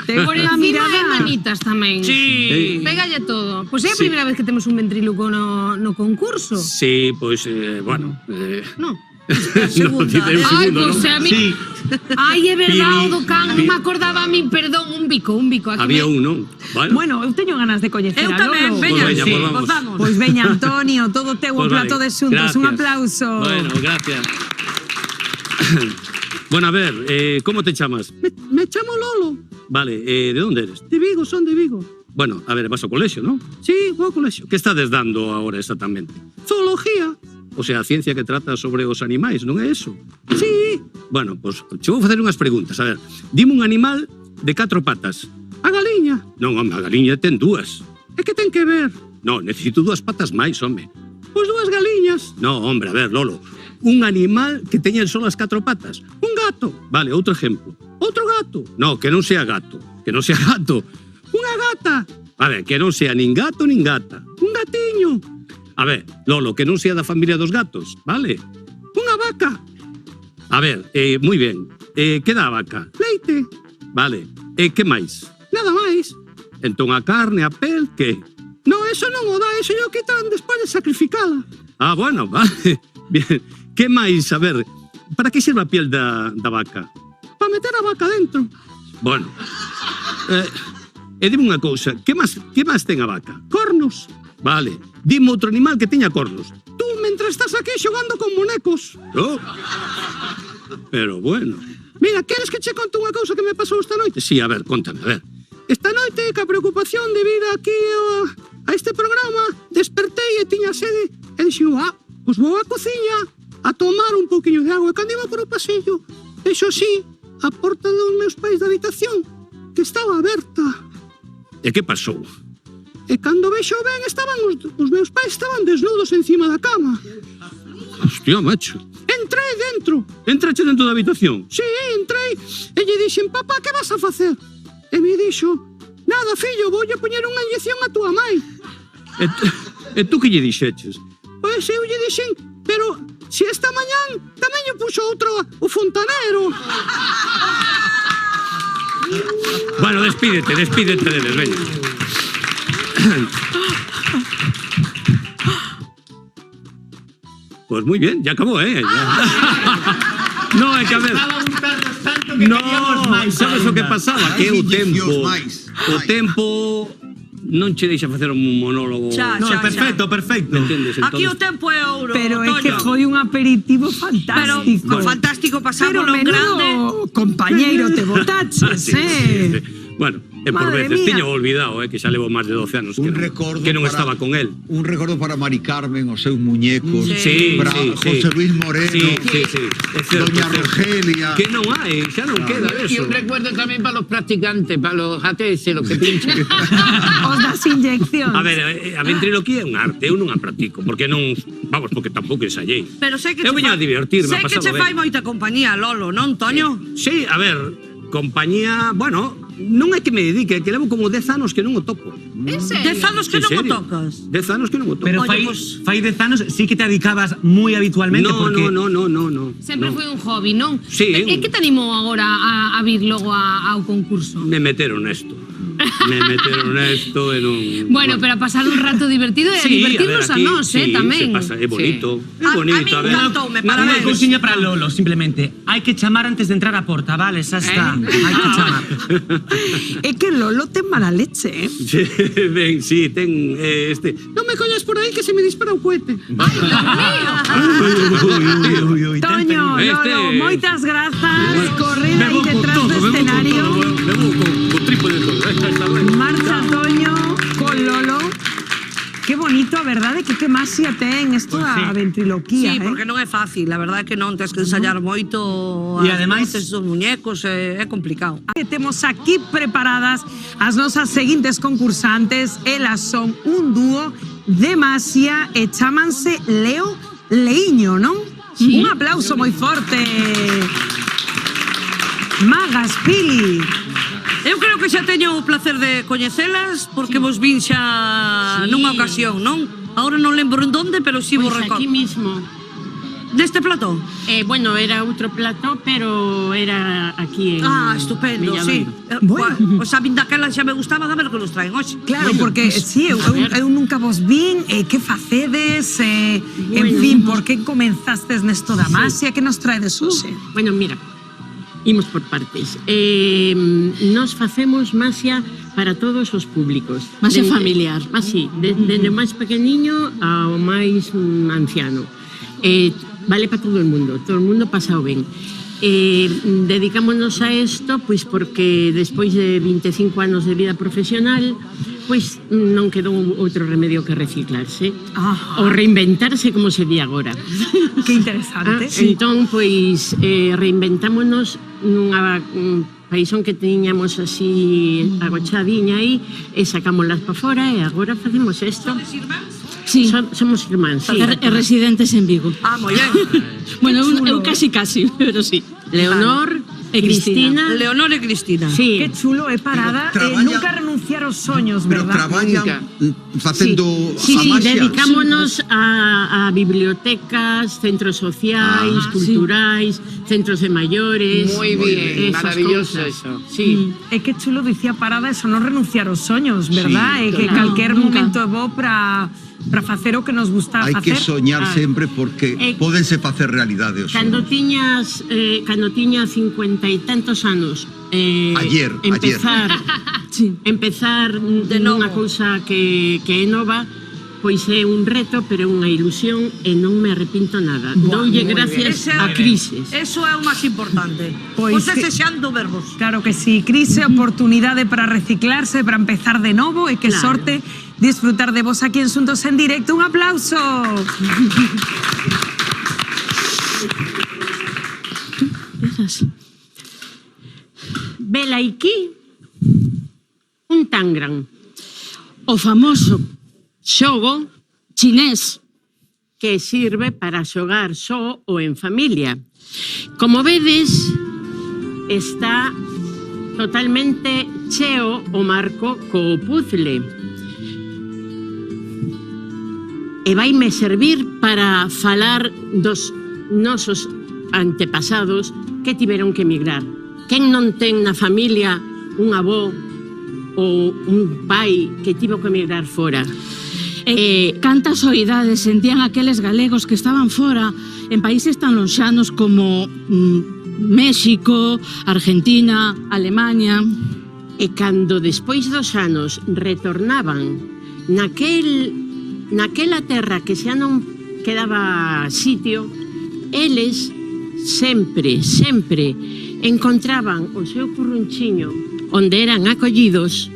Ten Por unha encima mirada. de manitas tamén. Sí. Pégalle todo. Pois é a Sí. primeira vez que temos un ventríloco no concurso. Sí, pois, bueno... No. No, diré un Ai, segundo, pois ¿no? é a mí. Sí. Ai, é verdade, Pili, o do can, non me acordaba a mí, perdón, un bico. Aquí Había un, non? Bueno, eu teño ganas de coñecer Eu a tamén, Lolo. veña, Pues veña, sí, pues vamos. pues vamos. Pois veña, Antonio, todo teu o Pues plato vale. de xuntos. Un Gracias. aplauso. Bueno, gracias. Bueno, a ver, ¿cómo te llamas? Me llamo Lolo. Vale, ¿de dónde eres? De Vigo, son de Vigo. Bueno, a ver, vas ao colexio, ¿no? Sí, vou ao colexio. Que estades dando ahora exactamente? Zoología. O sea, a ciencia que trata sobre os animais, non é eso? Sí. Bueno, pois, che vou facer unhas preguntas. A ver, dime un animal de 4 patas. A galiña. Non, home, a galiña ten 2. É que ten que ver. Non, necesito 2 patas máis, home. Pois 2 galiñas. Non, hombre, a ver, Lolo. Un animal que teña só as 4 patas. Un gato. Vale, outro exemplo. Outro gato. No, que non sea gato. Que non sea gato. Unha gata. A ver, que non sea nin gato nin gata. Un gatiño. A ver, Lolo, que non sea da familia dos gatos, vale? Unha vaca. A ver, moi ben. Que dá a vaca? Leite. Vale. Que máis? Nada máis. Entón a carne, a pel, que? No, eso non o dá, eso o quitan despois de sacrificala. Ah, bueno, vale. Bien. Que máis? A ver, para que serve a piel da vaca? Para meter a vaca dentro. Bueno. E dime unha cousa, que máis ten a vaca? Cornos. Vale. Dime outro animal que teña cornos. Tú, mentre estás aquí xogando con monecos. Oh. Pero bueno. Mira, queres que che conte unha cousa que me pasou esta noite? Sí, a ver, contame, a ver. Esta noite, ca preocupación de vir aquí a este programa, despertei e tiña sede e dixo, pois vou á cociña a tomar un pouquiño de agua. E cando iba por o pasillo, vexo así, a porta dos meus pais da habitación, que estaba aberta. E que pasou? E cando vexo ben, estaban os meus pais estaban desnudos encima da cama. Hostia, macho. Entrei dentro. Entrache dentro da habitación? Sí, entrei. E lle dixen, papá, que vas a facer? E me dixo, nada, fillo, voulle poñer unha inyección a túa mai. E tú que lle dixeches? Pois eu lle dixen, pero se esta mañán tamén lle puxo outro o fontanero. Bueno, despídete deles, veña. Pues muy bien, ya acabó, ¿eh? Ya. No, é que a ver... No, sabes o que pasaba? Que o tempo non che deixa facer un monólogo. Perfecto. Entendes? Aquí o tempo é ouro. Pero é que Toño. foi un aperitivo fantástico. Pero fantástico, pasamos Pero lo menudo grande. compañeiro te botaches, Sí. Bueno, e por Madre veces mía. tiño olvidado, que xa levo máis de 12 anos que non estaba con él. Un recordo para Mari Carmen, os seus muñecos, Sí, para sí, José Luis Moreno, sí, é certo, Doña é certo. Rogelia. Que non hai, xa non queda Y eso. un recuerdo también para los practicantes, para los ATS, los que pinchan. Os das inyeccións. A ver, a ventriloquía é un arte, eu non a practico, porque non, vamos, porque tampouco ensayei. Pero sei que Eu che viña a fai- divertirme, a sei que pasalo che ben. fai moita compañía, Lolo, non, Toño? Sí, a ver, compañía, bueno, non é que me dedique, é que levo como 10 anos que non o topo. En serio? 10 anos que En non o serio. tocas? 10 anos que non o topo. Pero fai 10 anos sí que te dedicabas moi habitualmente No, porque... no. Sempre foi un hobby, non? Sí. E que te animou agora a vir logo ao concurso? Me meteron nesto. Me meteron nesto e non... Bueno, pero a pasar un rato divertido e a Sí, divertirnos a aquí, nós, sí, tamén. se pasa, é bonito. É bonito, a ver. Unha cousiña para Lolo, simplemente. Hai que chamar antes de entrar á porta, vale? Xa está. Hai que chamar. É que Lolo ten mala leche, eh? Sí, ben, sí, ten este... Non me coñas por aí que se me dispara un cohete. Toño, Lolo, moitas grazas. Corred aí detrás do escenario. Con trípode todo. Marcha Toño con Lolo. Qué bonito, a verdade, que maxia ten isto da ventriloquía, Sí, porque non é fácil, a verdade é que non tens que ensayar moito. E ademais- os muñecos, é complicado. Que temos aquí preparadas as nosas seguintes concursantes. Elas son un dúo de maxia e chámanse Leo Leiño, non? Un aplauso moi forte. Magas, Pili. Eu creo que xa teño o placer de coñecelas porque vos vin xa nunha ocasión, non? Ahora non lembro en donde, pero si vos Pois recordo. aquí mismo. Deste plató? Bueno, era outro plató, pero era aquí en Estupendo, sí. Villadoiro. O sea, vin daquela xa me gustaba de ver que nos traen hoxe. Claro, porque sí, eu nunca vos vin, que facedes, en Bueno, fin, por que comenzastes nesto da maxia, que nos traedes hoxe? Bueno, mira, imos por partes. Nos facemos maxia para todos os públicos. Maxia familiar. Así, desde o máis pequeniño ao máis anciano. Vale para todo o mundo pasa o ben. Dedicámonos a isto pois porque despois de 25 anos de vida profesional pois non quedou outro remedio que reciclarse ou reinventarse, como se di agora. Que interesante. Entón, pois, reinventámonos nunha paisón que tiñamos así agochadiña aí e sacámoslas para fora e agora facemos isto. Sí. Somos irmáns, sí. E residentes en Vigo. Moi ben. Bueno, eu casi, pero sí. Leonor e Cristina. Leonor e Cristina. Sí. Qué chulo, parada. Nunca renunciar aos soños, Pero verdad? traballan facendo Sí, a maxia. dedicámonos a bibliotecas, centros sociais, culturais, centros de maiores. Muy bien, esas maravilloso cousas. eso. Sí. É que chulo dicía Parada eso, non renunciar aos soños, verdad? Sí, É que claro. calquer Nunca. momento é bo para facer o que nos gusta Hai facer. que soñar sempre porque pódense facer realidade os Cando soños. tiña 50 e tantos anos, Ayer. empezar nunha cousa que é nova, pois é un reto, pero é unha ilusión e non me arrepinto nada. Doulle gracias a crises. Eso é o máis importante. Pois Pois desexando verbos. Claro que sí, crise, oportunidade para reciclarse, para empezar de novo e que Claro. sorte disfrutar de vos aquí en Xuntos en Directo. Un aplauso. Velaiki, un tangram. O famoso xogo chinés que sirve para xogar só ou en familia. Como vedes, está totalmente cheo o marco co puzzle. E vaime servir para falar dos nosos antepasados que tiveron que emigrar. Quen non ten na familia un avó ou un pai que tivo que emigrar fora? Cantas soidades sentían aqueles galegos que estaban fora en países tan lonxanos como México, Argentina, Alemania. E cando despois dos anos retornaban naquela terra que xa non quedaba sitio, eles sempre encontraban o seu currunchiño onde eran acollidos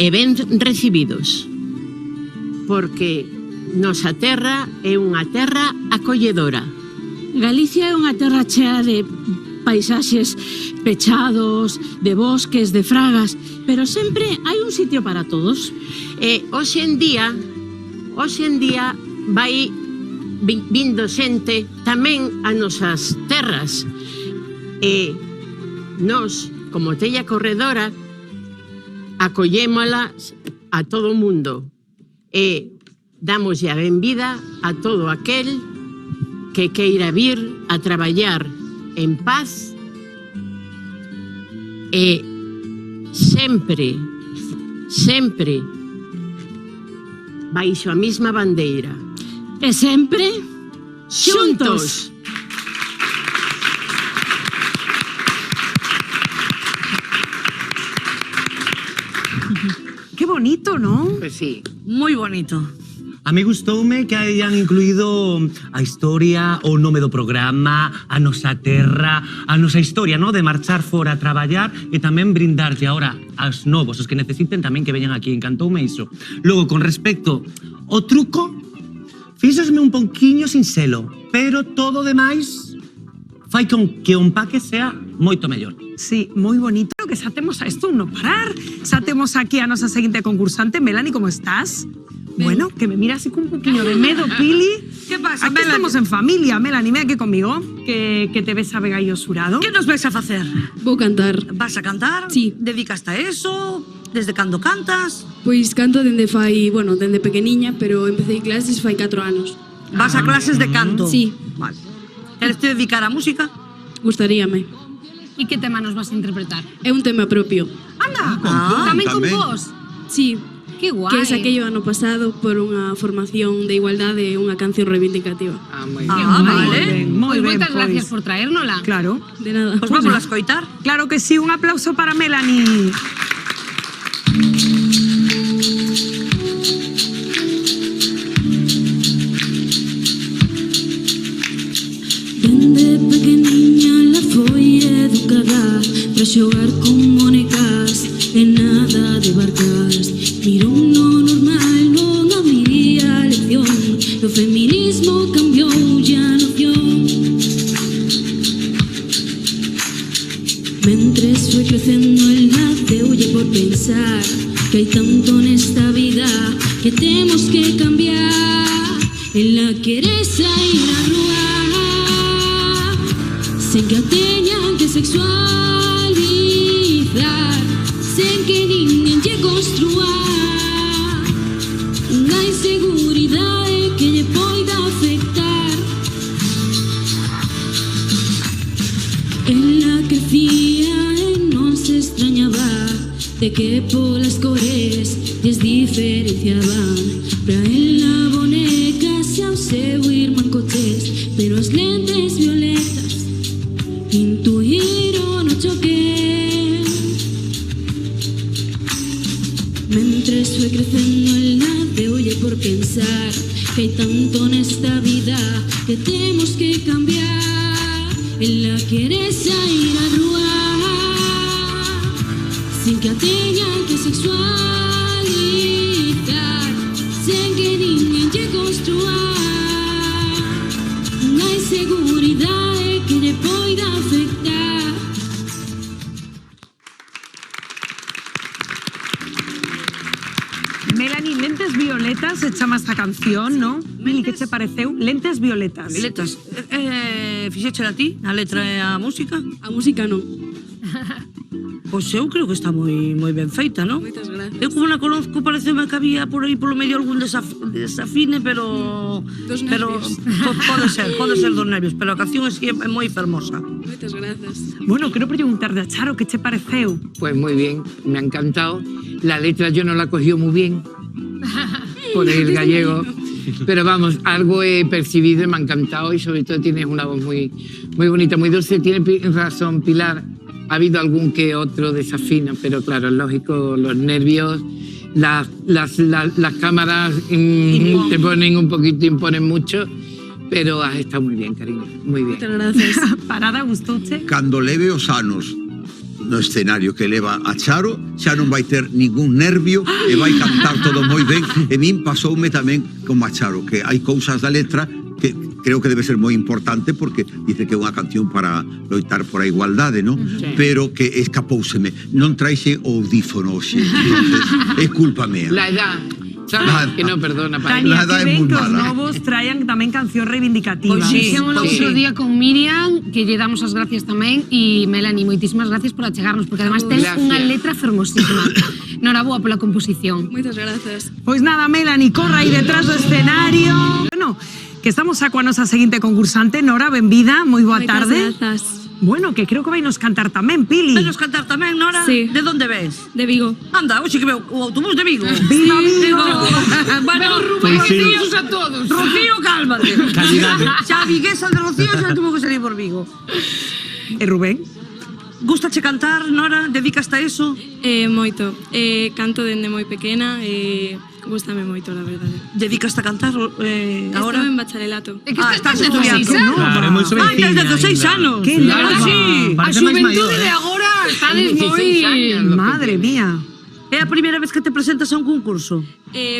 e ben recibidos. Porque nosa terra é unha terra acolledora. Galicia é unha terra chea de paisaxes pechados, de bosques, de fragas, pero sempre hai un sitio para todos. E hoxe en día vai vindo xente tamén a nosas terras. E nós, como Tella Corredora, acollémolas a todo o mundo e damoslle a benvida a todo aquel que queira vir a traballar en paz e sempre baixo a mesma bandeira. E sempre xuntos. Qué bonito, ¿no? Pues sí. Muy bonito. A mí gustoume que hayan incluído a historia, o nome do programa, a nosa terra, a nosa historia, no? De marchar fora a traballar e tamén brindarte ahora aos novos, os que necesiten tamén que veñan aquí. Encantoume iso. Logo, con respecto ao truco, fíxosme un pouquiño sinxelo, pero todo o demais fai con que o empaque sea moito mellor. Sí, moi bonito. Que xa temos a isto un no parar. Xa temos aquí a nosa seguinte concursante. Melanie, como estás? Bueno, que me mira así con un poquillo de medo, Pili. ¿Qué pasa, Aquí Melanie? estamos en familia. Melanie, ven aquí conmigo, que te ves a Vegallo Surado. ¿Qué nos vais a facer? Vou cantar. Vas a cantar? Sí. Dedicaste a eso? Desde cando cantas? Pois canto dende pequeniña, pero empecé clases fai 4 anos. Vas a clases de canto? Sí. Vale. ¿Queres te dedicar a música? Gustaríame. ¿Y qué tema nos vas a interpretar? É un tema propio. Anda, tamén con tamén. vos. Sí. Qué guai. Que é aquello ano pasado por unha formación de igualdade e unha canción reivindicativa. Vale. Moi Pues ben, moitas pois. gracias por traérnola. Claro. De nada. Pues vamos a escoitar. Claro que sí, un aplauso para Melanie. Dende pequeniña la foi educada para xogar con monecas e nada de barcas. Mirou no normal, non había lección. O feminismo cambiou a noción. Mentres foi crecendo el naceulle por pensar que hai tanto nesta vida que temos que cambiar. Ela quere sair á rúa sen que a teñan que sexualizar, sen que ninguén lle construa unha inseguridade que lle poida afectar. Ela crecía e non se extrañaba de que polas cores lles diferenciaban. Pra ela bonecas e ao seu irmán coches, pero as lentes violetas intuíron o choque. Mentres foi crecendo el naceulle por pensar que hai tanto nesta vida que temos que cambiar. Ela quere sair á rúa sin que a teñan que sexualizar, sen que ninguén lle construa unha inseguridade que lle poida afectar. Melanie, Lentes Violetas se chama esta canción, ¿no? Mili, que te pareceu? Lentes Violetas. Violetas. Fixéchela a ti, a letra e a música? A música non. Pois eu creo que está moi ben feita, non? Moitas gracias. Eu como la conozco, pareceme que había por aí polo medio algún desafine, pero... Dos nervios. Pode ser dos nervios, pero a canción é moi fermosa. Moitas gracias. Bueno, quero preguntarle a Charo, que te pareceu? Pues muy bien, me ha encantado. La letra yo no la cogió muy bien por el gallego, pero vamos, algo he percibido y me ha encantado, y sobre todo tienes una voz muy bonita, muy dulce. Tiene razón Pilar, ha habido algún que otro desafino, pero claro, es lógico, los nervios, las cámaras te ponen un poquito, imponen mucho, pero has estado muy bien, cariño, muy bien. Muchas gracias. Parada, gustouche? Cando leve os anos no escenario que leva a Charo, xa non vai ter ningún nervio e vai cantar todo moi ben. E min pasoume tamén como a Charo, que hai cousas da letra que creo que debe ser moi importante porque dice que é unha canción para loitar por a igualdade, non? Sí. Pero que escapóuseme. Non traixe o audífono hoxe. Entonces, é culpa mea. La edad. ¿Sabes? Que no perdona. Tania, que ven que os novos traían tamén canción reivindicativa. Pois dixemos outro día con Miriam, que lle damos as gracias tamén, e Melanie, moitísimas gracias por achegarnos, porque además tes unha letra fermosísima. Noraboa pola composición. Moitas grazas. Pois nada, Melanie, corra aí detrás do escenario. Bueno, que estamos xa coa nosa seguinte concursante. Nora, benvida, moi boa tarde. Grazas. Bueno, que creo que vai nos cantar tamén, Pili. Vai nos cantar tamén, Nora? Sí. De onde ves? De Vigo. Anda, hoxe que veo o autobús de Vigo. Viva Vigo! Bueno, Rocíos a todos. Rocío, cálmate. Calidade. Xa a viguesa de Rocío xa tuvo que salir por Vigo. E Rubén? Gustache cantar, Nora? Dedicaste a eso? Moito. Canto dende moi pequena e gústame moito, la verdade. Dedicaste a cantar agora? Estaba en bacharelato. É que estás estudiando, estudiando. Claro, é moi Antes de 16 anos. Que Ahora nada. sí. A Parece máis maior, xuventude de agora estades 16 años. moi... Madre mía. É a primeira vez que te presentas a un concurso?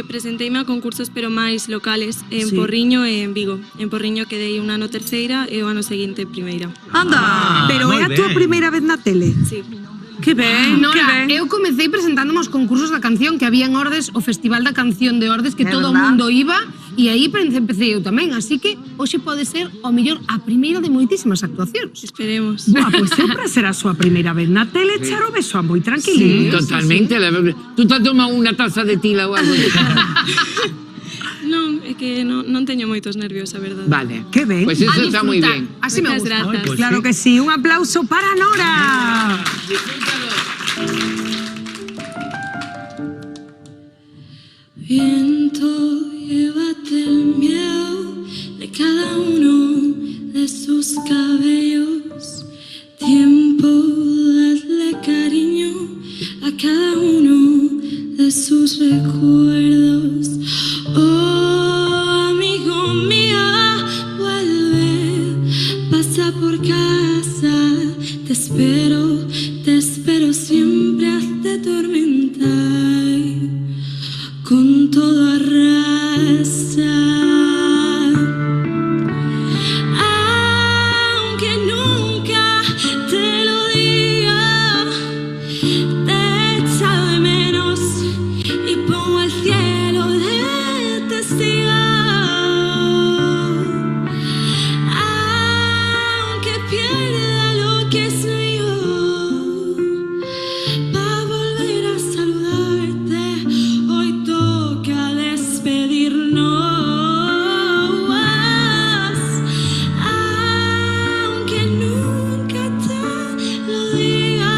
Presenteime a concursos pero máis locales, en Sí. Porriño e en Vigo. En Porriño quedei un ano terceira e o ano seguinte primeira. Anda. Pero é a túa primeira vez na tele? Sí. Que ben, que Nora, ben. eu comecei presentándome aos concursos da canción que había en Ordes, o Festival da Canción de Ordes, que É todo o verdad. mundo iba, e aí empecé eu tamén, así que hoxe pode ser, ao mellor, a primeira de moitísimas actuacións. Esperemos. Boa, pois sempre será a súa primeira vez na tele, Charo, besoa moi Sí, tranquilín. totalmente. Tú te has tomado una taza de tila o algo. Non, é que non teño moitos nervios, a verdade. Vale. Que ben. Pues eso está muy bien. Así me Moitas gusta. grazas. Pues Claro que sí, un aplauso para Nora. Viento, llévate el miedo de cada uno de sus cabellos. Tiempo, darle cariño a cada uno de sus recuerdos. Oh, amigo mío, vuelve, pasa por casa. Te espero siempre, hazte tormentar. Con todo arrasa. Aunque nunca te lo diga, te echo de menos y pongo el cielo de testigo. Aunque pierda lo que es mío, pa' volver a saludarte, hoy toca despedirnos. Aunque nunca te lo diga,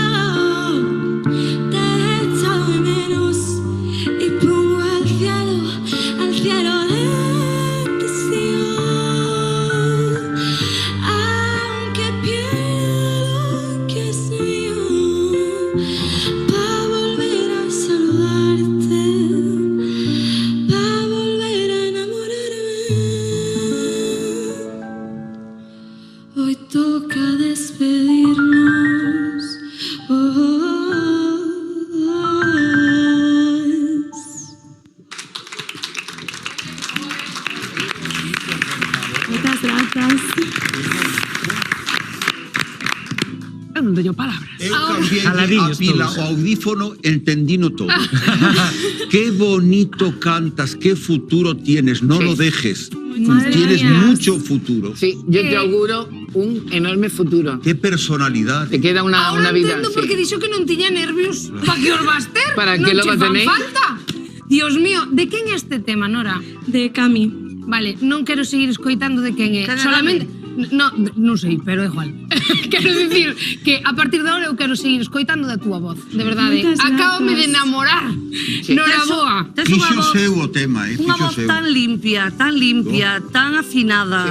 te echo de menos y pongo al cielo de testigo. Aunque pierda lo que es mío, pa' volver a saludarte, pa' volver a enamorarme. Hoy toca despedirnos. Muchas gracias. Eu non teño palabras. Eu cambiei a Caladillos pila, todos. o audífono, entendino todo. Qué bonito cantas, qué futuro tienes, no lo dejes. Tienes mucho futuro. Sí, yo te auguro un enorme futuro. Qué personalidad. Te queda una Ahora vida. entendo por que dixo que non tiña nervios. Pa que os vas ter? Para Non que lo che va a fan tener. falta. Dios mío, de quen é este tema, Nora? De Cami. Vale, non quero seguir escoitando de quen é. Quen é Solamente... Non sei, pero é igual. Quero dicir que a partir de ahora eu quero seguir escoitando da túa voz, de verdade. Moitas Acábame de grazas. enamorar. Noraboa. Tes unha Fixo voz- seu o tema, Unha fixo voz seu. tan limpia, tan afinada,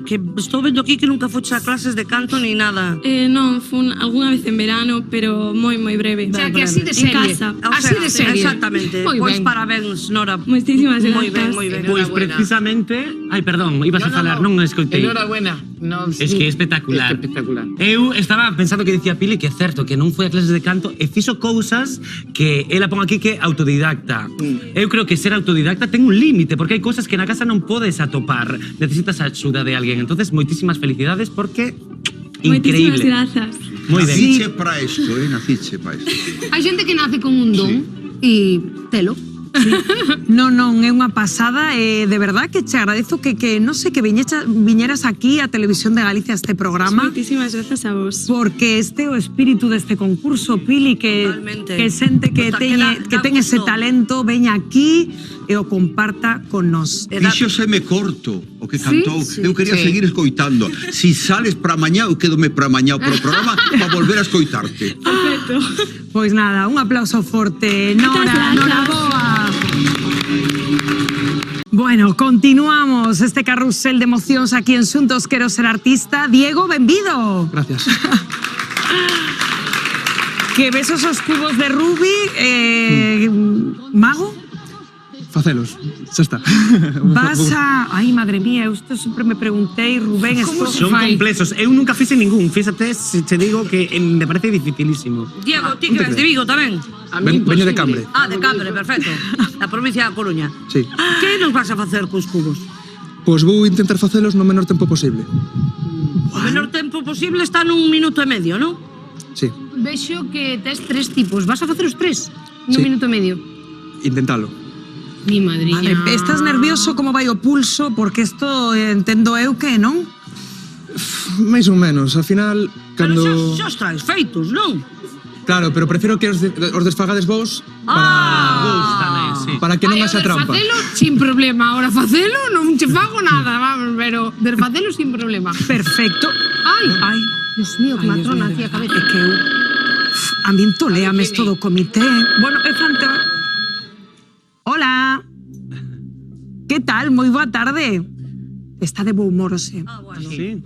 que estou vendo aquí que nunca foches a clases de canto ni nada. Non, fun algunha vez en verano, pero moi breve. O sea, que así de En serie. casa. Así de serie. Exactamente. Moi Pois ben. parabéns, Nora. Moitísimas Moi ben, grazas. moi ben. Pois precisamente... Ai, perdón, ibas a falar, non escoitei. Enhorabuena. Es que é espectacular. Eu estaba pensando que dicía Pili que é certo, que non foi a clases de canto e fixo cousas que ela pon aquí que é autodidacta. Eu creo que ser autodidacta ten un límite, porque hai cousas que na casa non podes atopar. Necesitas a axuda de alguén. Entonces, moitísimas felicidades porque increíble. Moitísimas grazas. Moi ben. Naciche para esto, naciche para esto. Hai xente que nace con un don e telo. Non, é unha pasada, de verdad que te agradezo que non sei, que viñeras aquí a Televisión de Galicia a este programa. Moitísimas grazas a vos. Porque este é o espírito deste concurso, Pili, que xente que ten ese talento veña aquí e o comparta con nós. Fíxoseme corto o que cantou. Eu quería seguir escoitando. Si sales para mañá, eu quedome para mañá pro programa para volver a escoitarte. Perfecto. Pois nada, un aplauso forte. Nora boa. Bueno, continuamos este carrusel de emocións aquí en Xuntos Quero Ser Artista. Diego, benvido. Gracias. Que ves esos cubos de Rubik, mago? Facelos, xa está. Vas a... Ai, madre mía, eu sempre me preguntei, Rubén... Son complexos. Eu nunca fixe ningún. Fíxate, se te digo que me parece dificilísimo. Diego, ti que ves de Vigo tamén? Veño de Cambre. Ah, de Cambre, perfecto. Da provincia da Coruña. Sí. Que nos vas a facer cos cubos? Pois vou intentar facelos no menor tempo posible. O menor tempo posible está nun minuto e medio, non? Sí. Vexo que tes 3 tipos. Vas a facer os 3 nun Sí. minuto e medio. Intentalo. Mi madriña. Vale, estás nervioso? Como vai o pulso? Porque isto entendo eu que, non? Mais ou menos, ao final, cando... Pero xa os traes feitos, non? Claro, pero prefiro que os desfagades vos para que non haxa trampa. Facelo sin problema. Ahora facelo non che fago nada, vamos, pero desfacelo sin problema. Perfecto. Ai, Dios mío, que matrona aquí a cabeza. É que eu... A min toleames todo o comité. Bueno, é fantástico. Hola. Que tal? Moi boa tarde. Está de bo humor, ose. Sí.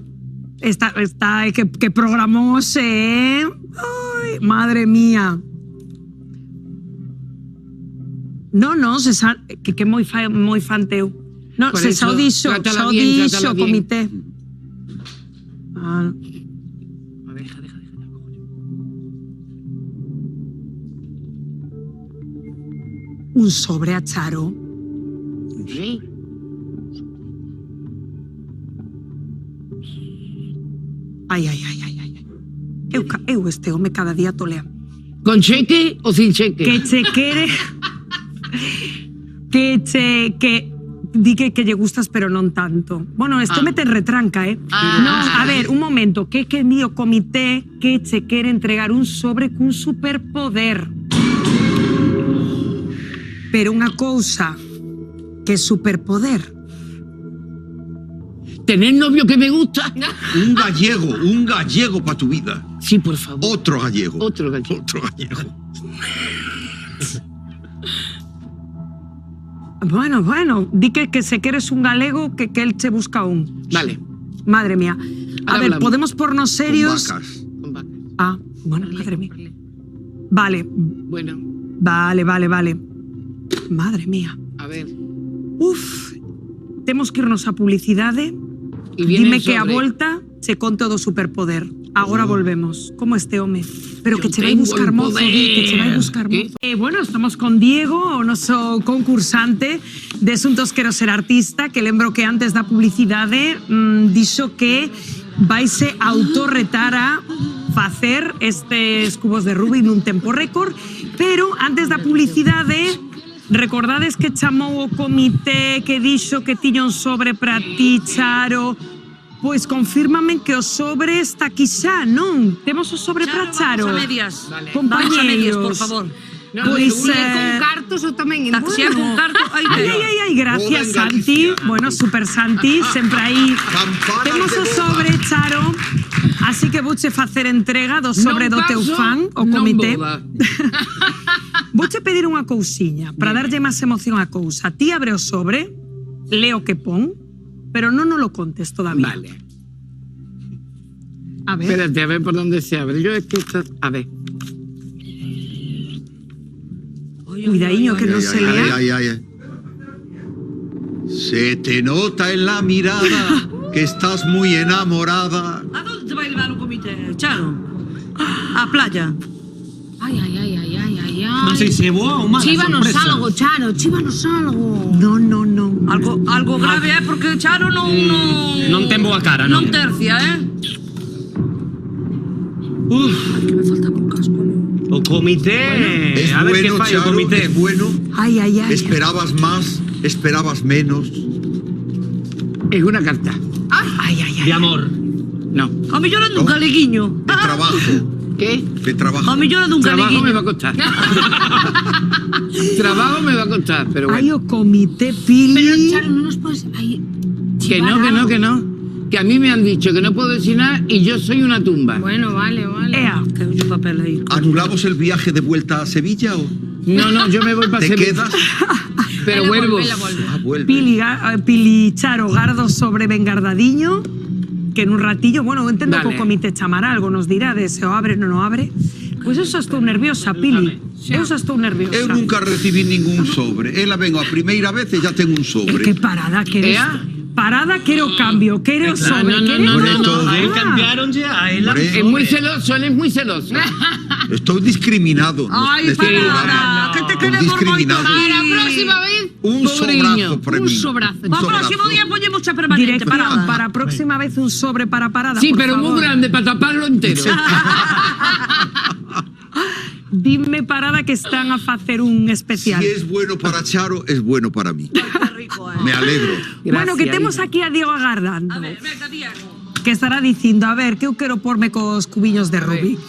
Está que programose, Ai, madre mía. No, se sabe que moi fan teu. No, Por se eso, xa o dixo, trátala bien, trátala o bien. comité. Un sobre a Charo. Sí. Ai. Eu este home cada día tolea. Con cheque ou sin cheque? Que che quere... que di que lle gustas, pero non tanto. Bueno, este me ten retranca, Non, a ver, un momento. Que di o comité que che quere entregar un sobre cun superpoder. Pero unha cousa, que superpoder. ¿Tener novio que me gusta? Un gallego para tu vida. Sí, por favor. Otro gallego. Otro gallego. Bueno, di que se queres un galego, que él che busca un. Vale. Madre mía. A ver, hablamos. podemos pornos serios. Con vacas. Ah, bueno, madre mía. Vale. Bueno. Vale. Madre mía. A ver. Uf. Temos que irnos a publicidade. viene Dime el que a sobre. volta che conto do superpoder. Agora volvemos. Como este home. Pero que che vai tengo buscar el mozo, poder. que che vai buscar mozo. Bueno, estamos con Diego, o noso concursante de Xuntos Quero Ser Artista, que lembro que antes da publicidade dixo que vaise autorretar a facer estes cubos de Rubik nun tempo récord, pero antes da publicidade recordades que chamou o comité que dixo que tiña un sobre para ti, Charo? Pois confírmame que o sobre está aquí xa, non? Temos o sobre para Charo. Vamos a medias. Compañeros. Vamos a medias, por favor. No, Pois, si é con cartos ou tamén en Si é con cartos, aí te. Ai, gracias, Santi. Bueno, super Santi, sempre aí. Temos o sobre, Charo. Así que vouche facer entrega do sobre do teu fan, o comité. Vouche pedir unha cousiña, para darlle máis emoción á cousa. Ti abre o sobre, leo que pon, pero non nos lo contes todavía. Vale. A ver. Espérate, a ver por dónde se abre. Yo es que a ver. Cuidadiño que no se lea. Ay. Se te nota en la mirada que estás muy enamorada. ¿A dónde te va a llevar un comité, Charo? A playa. Ay. Non sei se é boa ou mala Chívanos sorpresa. algo, Charo, chívanos algo. No. Algo grave, porque Charo non... Non ten boa cara, non? Non tercia, Uf, Ai, que me faltaba un casco. o comité. Es A ver que bueno, fai o Charo, comité. es bueno. Ay. Esperabas más, esperabas menos. Es una carta. De amor. No. A mellor é dun galeguiño. De trabajo. ¿Qué? De trabajo. A mellor é dun Trabajo me va galeguiño. a costar. Trabajo me va a costar, pero bueno. Ay, o comité, Pili. Pero, Charo, no nos puedes... Que no. Que a mí me han dicho que no puedo decir nada y yo soy una tumba. Bueno, vale. Ea. Que hai un papel aí. ¿Anulamos el viaje de vuelta a Sevilla o No, yo me voy para te Sevilla. quedas? Pero vuelvo. Ah, vuelve. Pili Charo Gardo sobre Bengardadiño, que en un ratillo, bueno, entendo que o Vale. comité chamará algo, nos dirá de se o abre ou non o abre. Pois eu xa estou nerviosa, Pili. Eu xa estou nerviosa. Eu nunca recibí ningún sobre. Ela vengo a primeira vez e ya tengo un sobre. Que parada que eres. Parada, quero cambio, quero sobre, quero todo. A él cambiaronlle a ela. Hombre. Es muy celoso, él es muy celoso. Estoy discriminado. Ay, Neste parada, programa. que te Estoy queremos moito. discriminado. Para a próxima vez, Un sobrazo para un mí. sobrazo. O próximo día poñemos xa permanente, Dirección, parada. para a próxima vez un sobre para parada, Sí, por pero favor. muy grande para taparlo entero. Dime, parada, que están a facer un especial. Si es bueno para Charo, es bueno para mí. Me alegro. Bueno, que temos aquí a Diego agardando. Venga, Diego. Que estará dicindo, a ver, que eu quero porme cos cubiños de Rubik.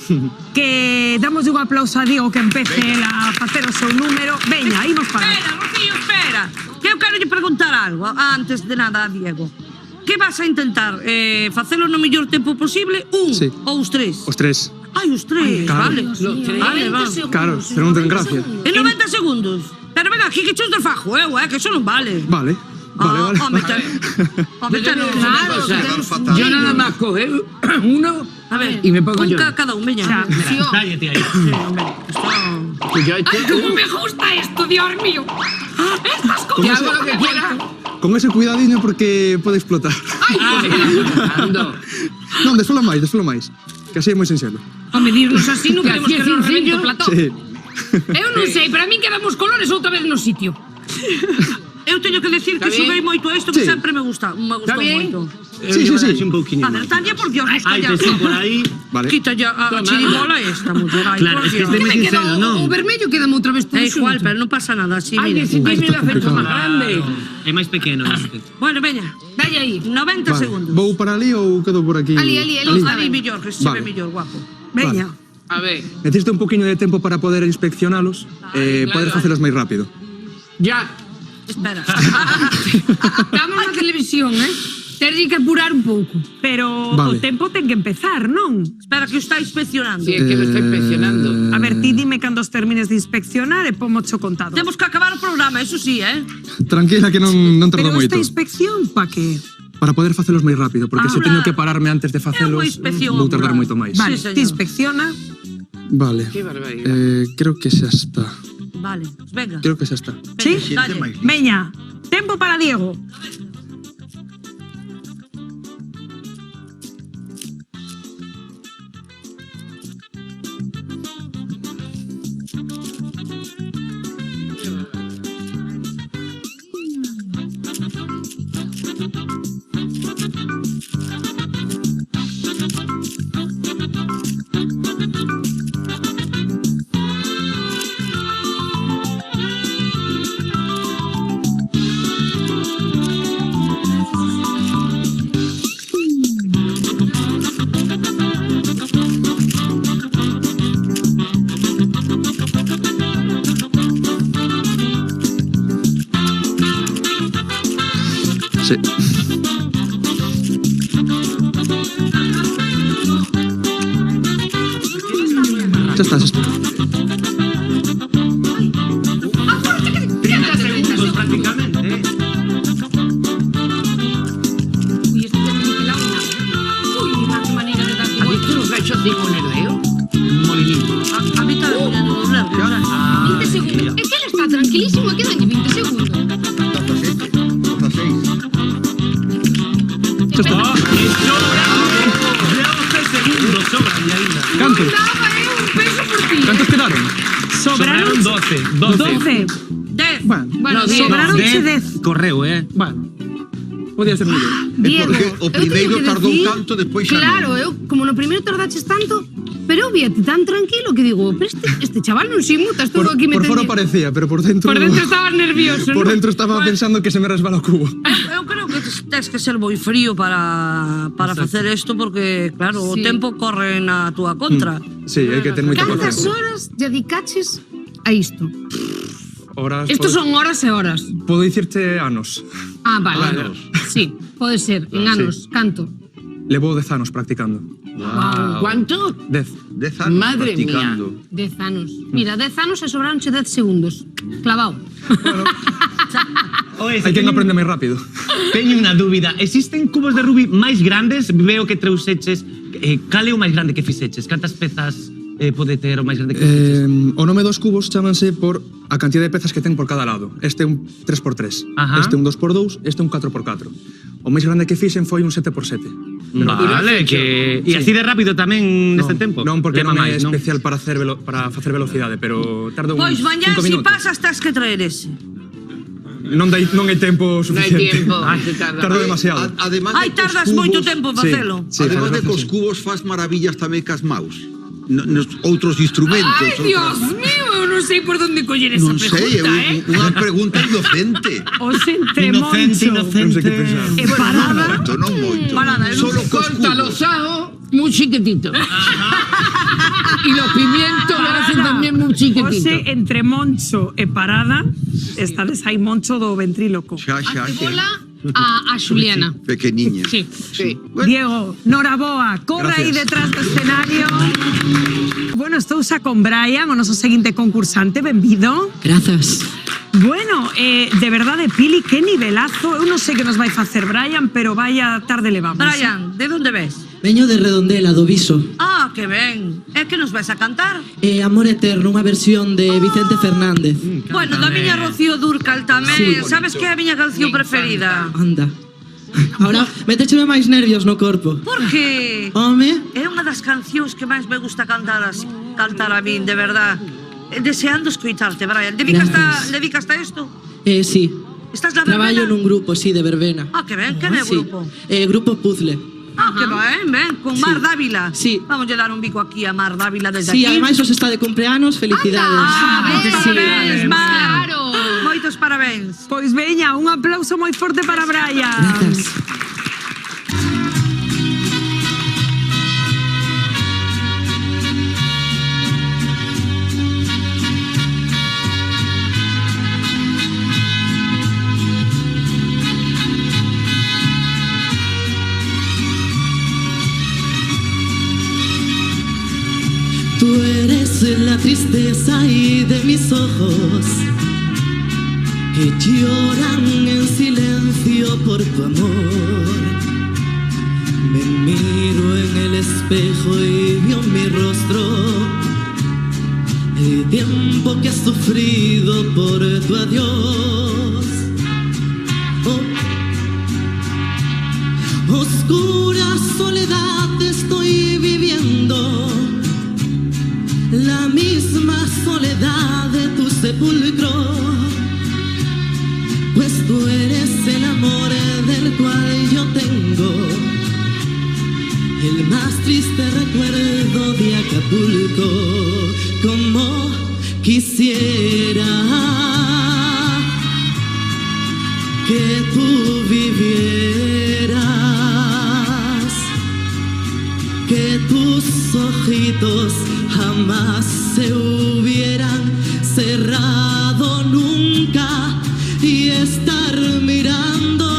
Que damos un aplauso a Diego que empece a facer o seu número. Veña, imos para. Espera, Rocío, espera. Que eu quero lle preguntar algo antes de nada a Diego. Que vas a intentar? Facelo no mellor tempo posible? Un Sí. ou os tres? Os tres. Ai, os tres, Claro. vale. Vale, va. Claro, pero non ten gracia. En 90 segundos. Pero venga, aquí que chos de fajo, que eso non vale. Vale. Vale. Home, claro. Yo nada más coger uno A ver, y me pongo un yo. cada un, veña. Cállate ahí. Pues yo ¡Ay, cómo me gusta esto, Dios mío! Estas que cosas... hago lo que quiera. Con ese cuidadiño porque pode explotar. Ando. Non, desfolo máis. Que así é moi sinxelo. A medirnos así non Que queremos así que é nos rebente sencillo. o platón. Sí. Eu non sei, pero a min quedamos colores outra vez no sitio. Eu teño que decir que Está bien? xoguei moito a isto que Sí. sempre me gustou Está bien? moito. Sí. Un pouquiño A ver, máis. Tania, por Dios, Ai, te por aí. Vale. quita ya a chirimola esta, muller. Ai, Claro, por es que Dios. este Que me me queda sincero, non? o vermello quedame outra vez todo É igual, xunto. pero non pasa nada, así, Ay, mira. necesito el acento más grande. É máis pequeno este. Bueno, veña, Dalle aí. 90 Vale. segundos. Vou para ali ou quedo por aquí? Ali. Ali mellor, que se Vale. ve mellor, guapo. Veña. A ver, Necesito un poquinho de tempo para poder inspeccionalos e poder facelos máis rápido. ya. Espera. Estamos na televisión, Terlle que apurar un pouco. Pero Vale. o tempo ten que empezar, non? Espera, que o está inspeccionando. Sí, es que lo está inspeccionando. A ver, ti dime cando os termines de inspeccionar e pomo cho contado. Temos que acabar o programa, eso sí, Tranquila que non tardo Pero moito. esta inspección, pa que? Para poder facelos máis rápido, porque se teño que pararme antes de facelos, inspección vou tardar apurada. moito máis. Vale, Sí, señor. ti inspecciona. Vale. Qué barbaridad. Creo que xa está. Vale, venga. Creo que xa está. Sí? Dale. Veña, tempo para Diego. Sí. Xa está, xa está. 30 segundos prácticamente. Uy, esto te me queda una. Uy, mira qué manera de darte ¿Has golpe. visto los rayos de un nerveo? Un molinito. A mí tamén me dos nervios, 20 segundos. Es que él está tranquilísimo, quedan 20 segundos. Xa está. sobran y ainda. Cantos? Un peso por ti. Cantos quedaron? Sobraron 12. 12. Bueno, sobraron 10 correo, Bueno, podía ser mellor. Diego, Porque o eu teño primeiro que tardou decir- tanto, despois xa Claro, non. eu, como no primeiro tardaches tanto, pero eu víate tan tranquilo que digo, pero este chaval non se inmuta, estou aquí Por fora metendo... parecía, pero por dentro... Por dentro estabas nervioso, Por ¿no? dentro estaba pensando que se me resbala o cubo. Eu creo que tens que ser moi frío para facer isto porque, claro, o Sí. tempo corre na túa contra. Sí, hai que ter moita Cantas paciencia. horas dedicaches a isto? Horas... Estos son horas e horas. Podo dicirte anos. Ah, vale. Sí, pode ser, en anos. Canto. Levo 10 anos practicando. ¿Cuánto? 10. 10 anos Madre mía. practicando. 10 anos. Mira, 10 anos e sobraronche 10 segundos. Clavado. Hai quen aprende máis rápido. Teño unha dúbida. Existen cubos de Rubik máis grandes? Veo que trouxeches. Cal é o máis grande que fixeches? Cantas pezas pode ter o máis grande que fixeches? O nome dos cubos chámanse por a cantidad de pezas que ten por cada lado. Este é un 3x3, Ajá. este é un 2x2, este é un 4x4. O máis grande que fixen foi un 7x7. Vale, que... E así de rápido tamén neste tempo? Non, porque Leva non é máis, non? especial para facer velocidade, pero tarda uns Pois 5 mañá, si minutos. pasas, tens que traer ese. Non hai tempo suficiente. Tardo demasiado. Además Ai, tardas moito tempo en facelo. Sí, Además de facelo, cos sí. cubos faz maravillas tamén cas maus. Nos outros instrumentos. Ai, Dios mío, eu non sei por onde coller esa Non sei, pregunta, unha pregunta inocente. Os entremoncho. Non sei que pensar. E parada. Non moito. Parada, eu Solo cos Corta los cubos. ajos muy chiquititos. Y los pimientos lo hacen también muy chiquititos. Ose entre Moncho e Parada, estades aí Moncho do ventríloco. Xa, xa, xa. Bola a Xuliana. Pequeniña. Sí. Diego, noraboa, corre aí detrás do escenario. Bueno, estou xa con Brian, o noso seguinte concursante, benvido. Grazas. Bueno, de verdade, Pili, que nivelazo. Eu non sei que nos vai facer Brian, pero vaya tarde levamos. Brian, de onde ves? Veño de Redondela, do Viso. Ah, que ben. É que nos vais a cantar? Amor Eterno, unha versión de Vicente Fernández. Bueno, da miña Rocío Dúrcal tamén. Sí. Sabes que é a miña canción preferida? Anda. Ahora, metecheme máis nervios no corpo. Por que? Home. É unha das cancións que máis me gusta cantar a min, de verdad. Deseando escoitarte, Brian. Dedicaste a isto? Sí. Estás na Traballo verbena? nun grupo, sí, de verbena. Ah, que ben, que é o Sí. grupo? Grupo Puzzle. Ah, que ben, con Mar Sí. Dávila. Sí. Vamos a dar un bico aquí a Mar Dávila desde Sí, aquí. ademais os está de cumpleanos, felicidades. Parabéns, Mar. Claro. Moitos parabéns. Pois veña, un aplauso moi forte para Brian. Grazas. Tú eres la tristeza y de mis ojos que lloran en silencio por tu amor. Me miro en el espejo y veo mi rostro, el tiempo que has sufrido por tu adiós. Oscura soledad estoy viviendo, la misma soledad de tu sepulcro, pues tú eres el amor del cual yo tengo el más triste recuerdo de Acapulco. Como quisiera que tú vivieras, que tus ojitos jamás se hubieran cerrado nunca y estar mirándolos.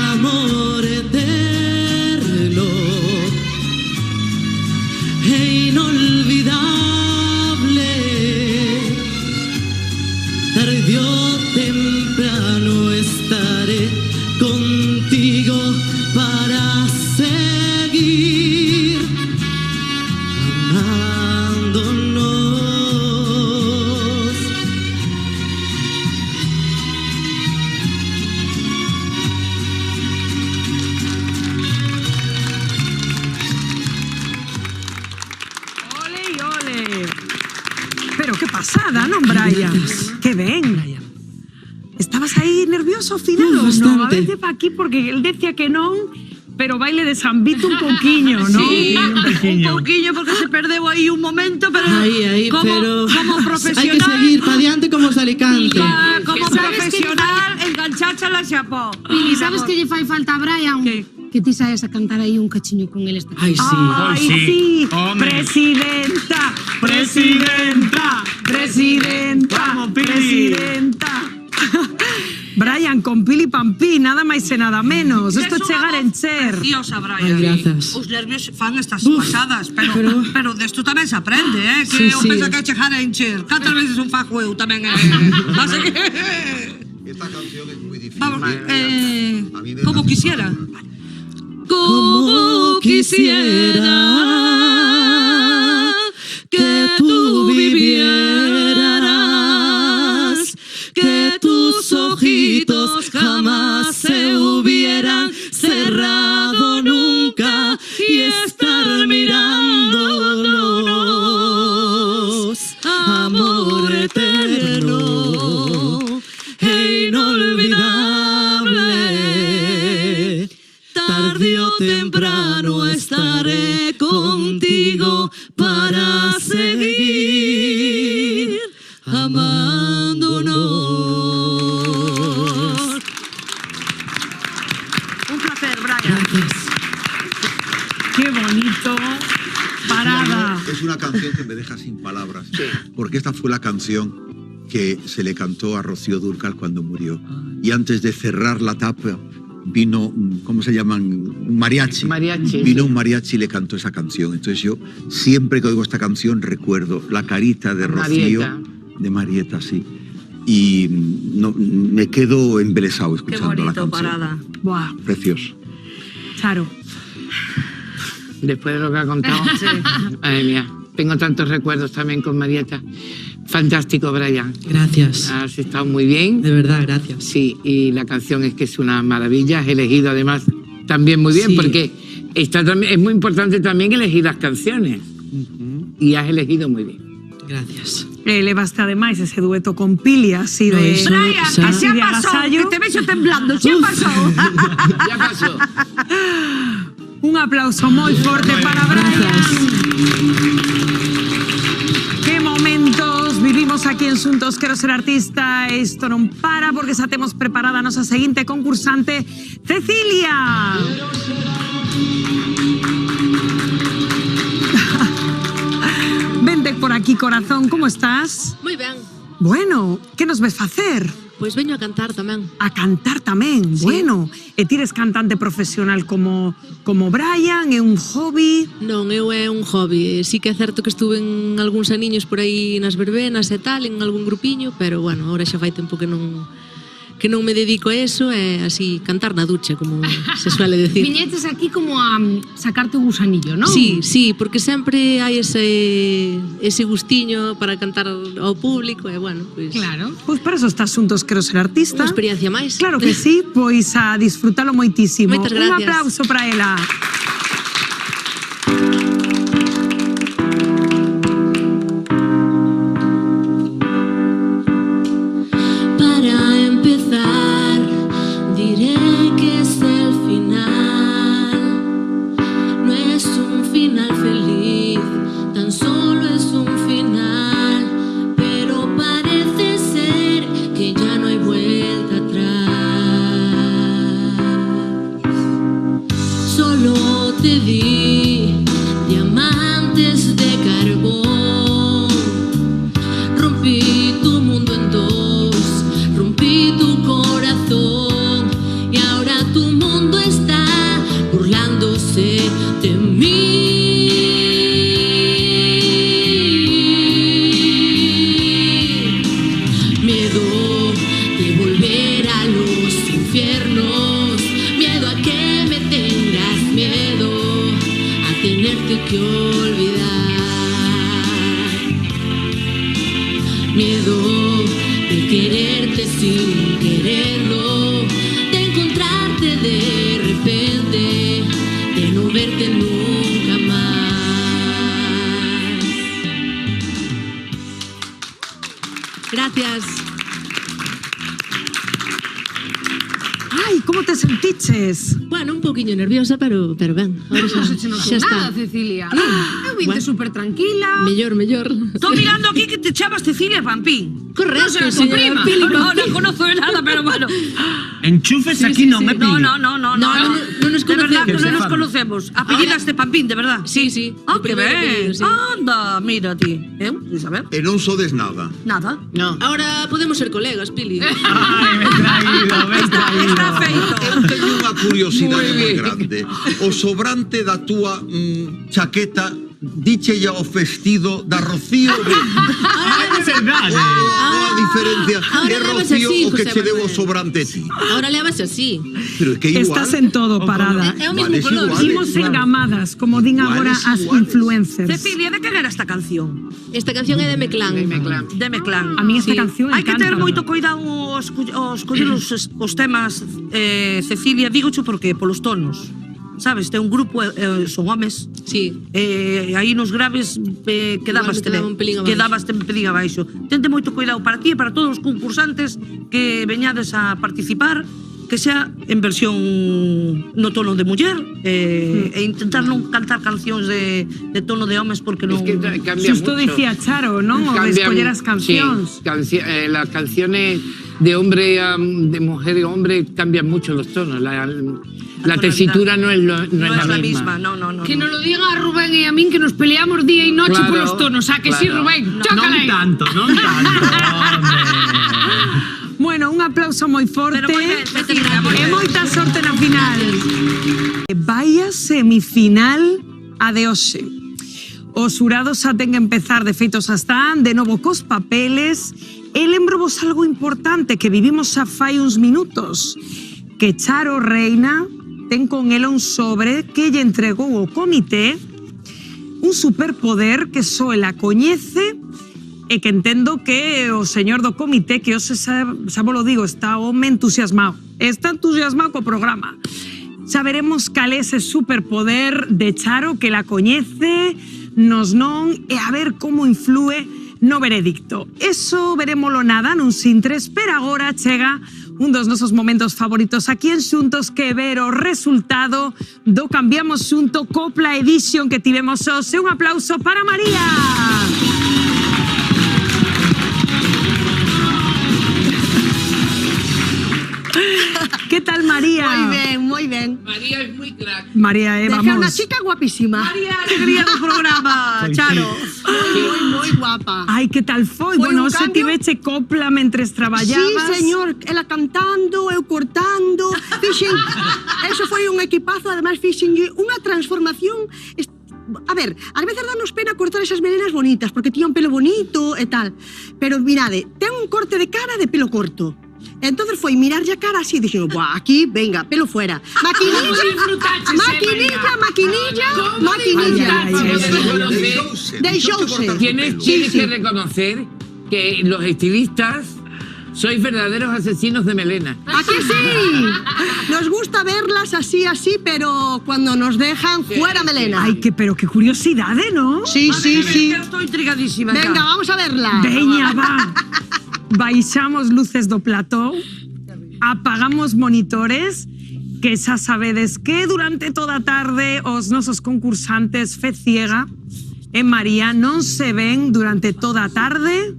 Amor eterno e inolvidable, tarde o temprano estaré contigo para seguir amándonos. pasada, non, Brian? Que ben. Estabas aí nervioso ao final? Bastante. No, a veces pa aquí porque él decía que non, pero baile de San Vito un pouquiño, non? Sí, un pouquiño porque se perdeu aí un momento, pero Ahí, pero como profesional... hay que seguir para adelante como os alicantes. Como profesional, enganchacha la chapó. Y sabes que lle fai falta a Brian? Que ti saes a cantar aí un cachiño con él esta Ai, sí. Ai, sí. Presidenta, presidenta, presidenta, presidenta. Brian, con Pili Pampi, nada máis e nada menos. Esto é chegar en cher. Preciosa, Brian. Ai, grazas. Os nervios fan estas pasadas, pero desto tamén se aprende, que Sí, eu sí. penso que é chegar en cher. Cantas veces un fajo eu tamén, Así que... Esta canción es muy difícil. Vamos, A mí me como da- quisiera. Como quisiera que tú vivieras, que tus ojitos jamás se hubieran cerrado nunca y estar mirándonos, amor eterno e inolvidable. Tarde o temprano estaré contigo para seguir amándonos. Un placer, Brian. Qué bonito. Parada. Es una canción que me deja sin palabras, porque esta fue la canción que se le cantó a Rocío Dúrcal cuando murió. Y antes de cerrar la tapa, vino, ¿cómo se llaman? Un mariachi. Mariachi, Vino sí. un mariachi y le cantó esa canción. Entonces yo, siempre que oigo esta canción, recuerdo la carita de Rocío, Marieta. de Marieta, sí. Y no, me quedo embelesado Qué escuchando la bonito, canción. Parada. Buah, Precioso. Charo. Después de lo que ha contado. Madre mía, tengo tantos recuerdos también con Marieta. Fantástico, Brian. Gracias. Has estado muy bien. De verdad, gracias. Sí, y la canción es que es una maravilla. Has elegido además también muy bien, Sí. porque es muy importante también elegir las canciones. Y has elegido muy bien. Gracias. Elevaste además ese dueto con Pili, así No, de... eso- Brian, Esa- que se de ha pasado, agasallo. que te vexo temblando, se ha pasado. Ya pasó. Un aplauso muy fuerte para Brian. Qué momentos vivimos aquí en Xuntos Quero Ser Artista. Isto non para porque xa temos preparada a nosa seguinte concursante, Cecilia. Vente por aquí, corazón, como estás? Moi ben, Bueno, que nos ves facer? pois veño a cantar tamén. A cantar tamén, Sí. bueno. E ti eres cantante profesional como Brian, é un hobby? Non, eu é un hobby. Sí que é certo que estuve en algúns aniños por aí nas verbenas e tal, en algún grupiño, pero bueno, ahora xa fai tempo que non me dedico a eso, é así, cantar na ducha, como se suele decir. Viñetes aquí como a sacarte un gusanillo, non? Sí, sí, porque sempre hai ese gustiño para cantar ao público e bueno, pois Claro. Pois para eso estás Xuntos Quero Ser Artista. unha experiencia máis. Claro que sí, pois a disfrutalo moitísimo. Moitas Un gracias. aplauso para ela. Para empezar, diré que es el final. No es un final feliz, tan solo es un final. Pero parece ser que ya no hay vuelta atrás. Solo te di diamantes de carbón. Rompí tu mundo en dos, rompí tu corazón y ahora tu mundo está burlándose de mí. Miedo de volver a los infiernos, miedo a que me tengas miedo, a tenerte que olvidar. Miedo de quererte sin quererlo, de encontrarte de repente, de no verte nunca más. Gracias. Ai, como te sentiches? Bueno, un poquinho nerviosa, pero ben. Ahora Non se che notou nada, Cecilia. Eu vinte super tranquila. Mellor. Estou mirando aquí que te chamas Cecilia Pampín. Correcto, Non será tu señora prima. Pili No, Pampín. no conozco de nada, pero bueno. Enchufes aquí non me No, pide. no. No nos De verdad que conocemos. no nos conocemos. Apellidaste Pampín, de verdad. Sí. Ah, O que primeiro ben. apellido, sí. Anda, mira ti. Isabel? E non sodes nada. Nada. No. Ahora podemos ser colegas, Pili. Ai, me he traído. Está feito. Eu teño unha curiosidade moi grande. O sobrante da túa chaqueta díchelle ao vestido da Rocío de... É verdade. A diferencia Ahora é levas Rocío así, o que José che deu o Manuel. sobrante a ti. Ahora levas así. Pero é que é igual. Estás en todo, parada. É o mismo Vale, es color. igual. Imos engamadas, como din Iguales, agora as iguales. influencers. Cecilia, de quen era esta canción? Esta canción é de Meclán. De Meclán. A mí esta Sí. canción Hai que ter encántame. moito cuidado os coller os temas, Cecilia, dígocho porque polos tonos. Sabes, ten un grupo, son homes. Sí. Aí nos graves quedabaste Igual me quedaba un pelín abaixo. Tente moito cuidado para ti e para todos os concursantes que veñades a participar, que sea en versión no tono de muller, e intentar non cantar cancións de tono de homes porque non... Es que cambia Xusto mucho. dicía Charo, non? O de Cambian- escoller as cancións. Sí, las canciones de hombre a de mujer y hombre cambian mucho los tonos. La tesitura no es, no es la misma. No. Que nos lo diga a Rubén e a min que nos peleamos día e noche Claro, polos tonos. A que sí, claro. Rubén? Non Chócala aí. tanto, non tanto. Bueno, un aplauso moi forte. Pero moi ben, Cecilia, moi E ben. moita sorte na final. Vaya semifinal a de hoxe. Os xurados xa ten que empezar, de feito xa están, de novo cos papeles. E lembrovos algo importante que vivimos xa fai uns minutos. Que Charo Reina ten con ela un sobre que lle entregou o comité, un superpoder que só ela coñece e que entendo que o señor do comité, que hoxe xa vos lo digo, está home entusiasmado. Está entusiasmado co programa. Xa veremos cal é ese superpoder de Charo que la coñece, nos non, e a ver como inflúe no veredicto. Eso verémolo nada nun Sintres, pero agora chega un dos nosos momentos favoritos aquí en Xuntos, que ver o resultado do Cambiamos Xunto Copla Edition que tivemos hoxe. Un aplauso para María. ¿Qué tal, María? Moi ben. María es muy crack. María, Deja vamos. unha chica guapísima. María, alegría do programa, Charo. Moi guapa. Ai, que tal foi? Foi Bueno, un se cambio. tiveche copla mentres traballabas. Sí, señor, ela cantando, eu cortando. Fixen, eso foi un equipazo, ademais fixenlle unha transformación. A ver, ás veces danos pena cortar esas melenas bonitas, porque tiña un pelo bonito e tal. Pero mirade, ten un corte de cara de pelo corto. Entonces foi mirarlle a cara así e dixen, buah, aquí, venga, pelo fuera. Maquinilla. Deixouse. Tienes que reconocer que los estilistas sois verdaderos asesinos de melena. Aquí sí. Nos gusta verlas así, pero cuando nos dejan fuera melena. Ay, pero qué curiosidad, ¿no? Sí. Eu estou intrigadísima. Venga, vamos a verla. Veña, va. Baixamos luces do plató, apagamos monitores, que xa sabedes que durante toda a tarde os nosos concursantes Fe Ciega e María non se ven durante toda a tarde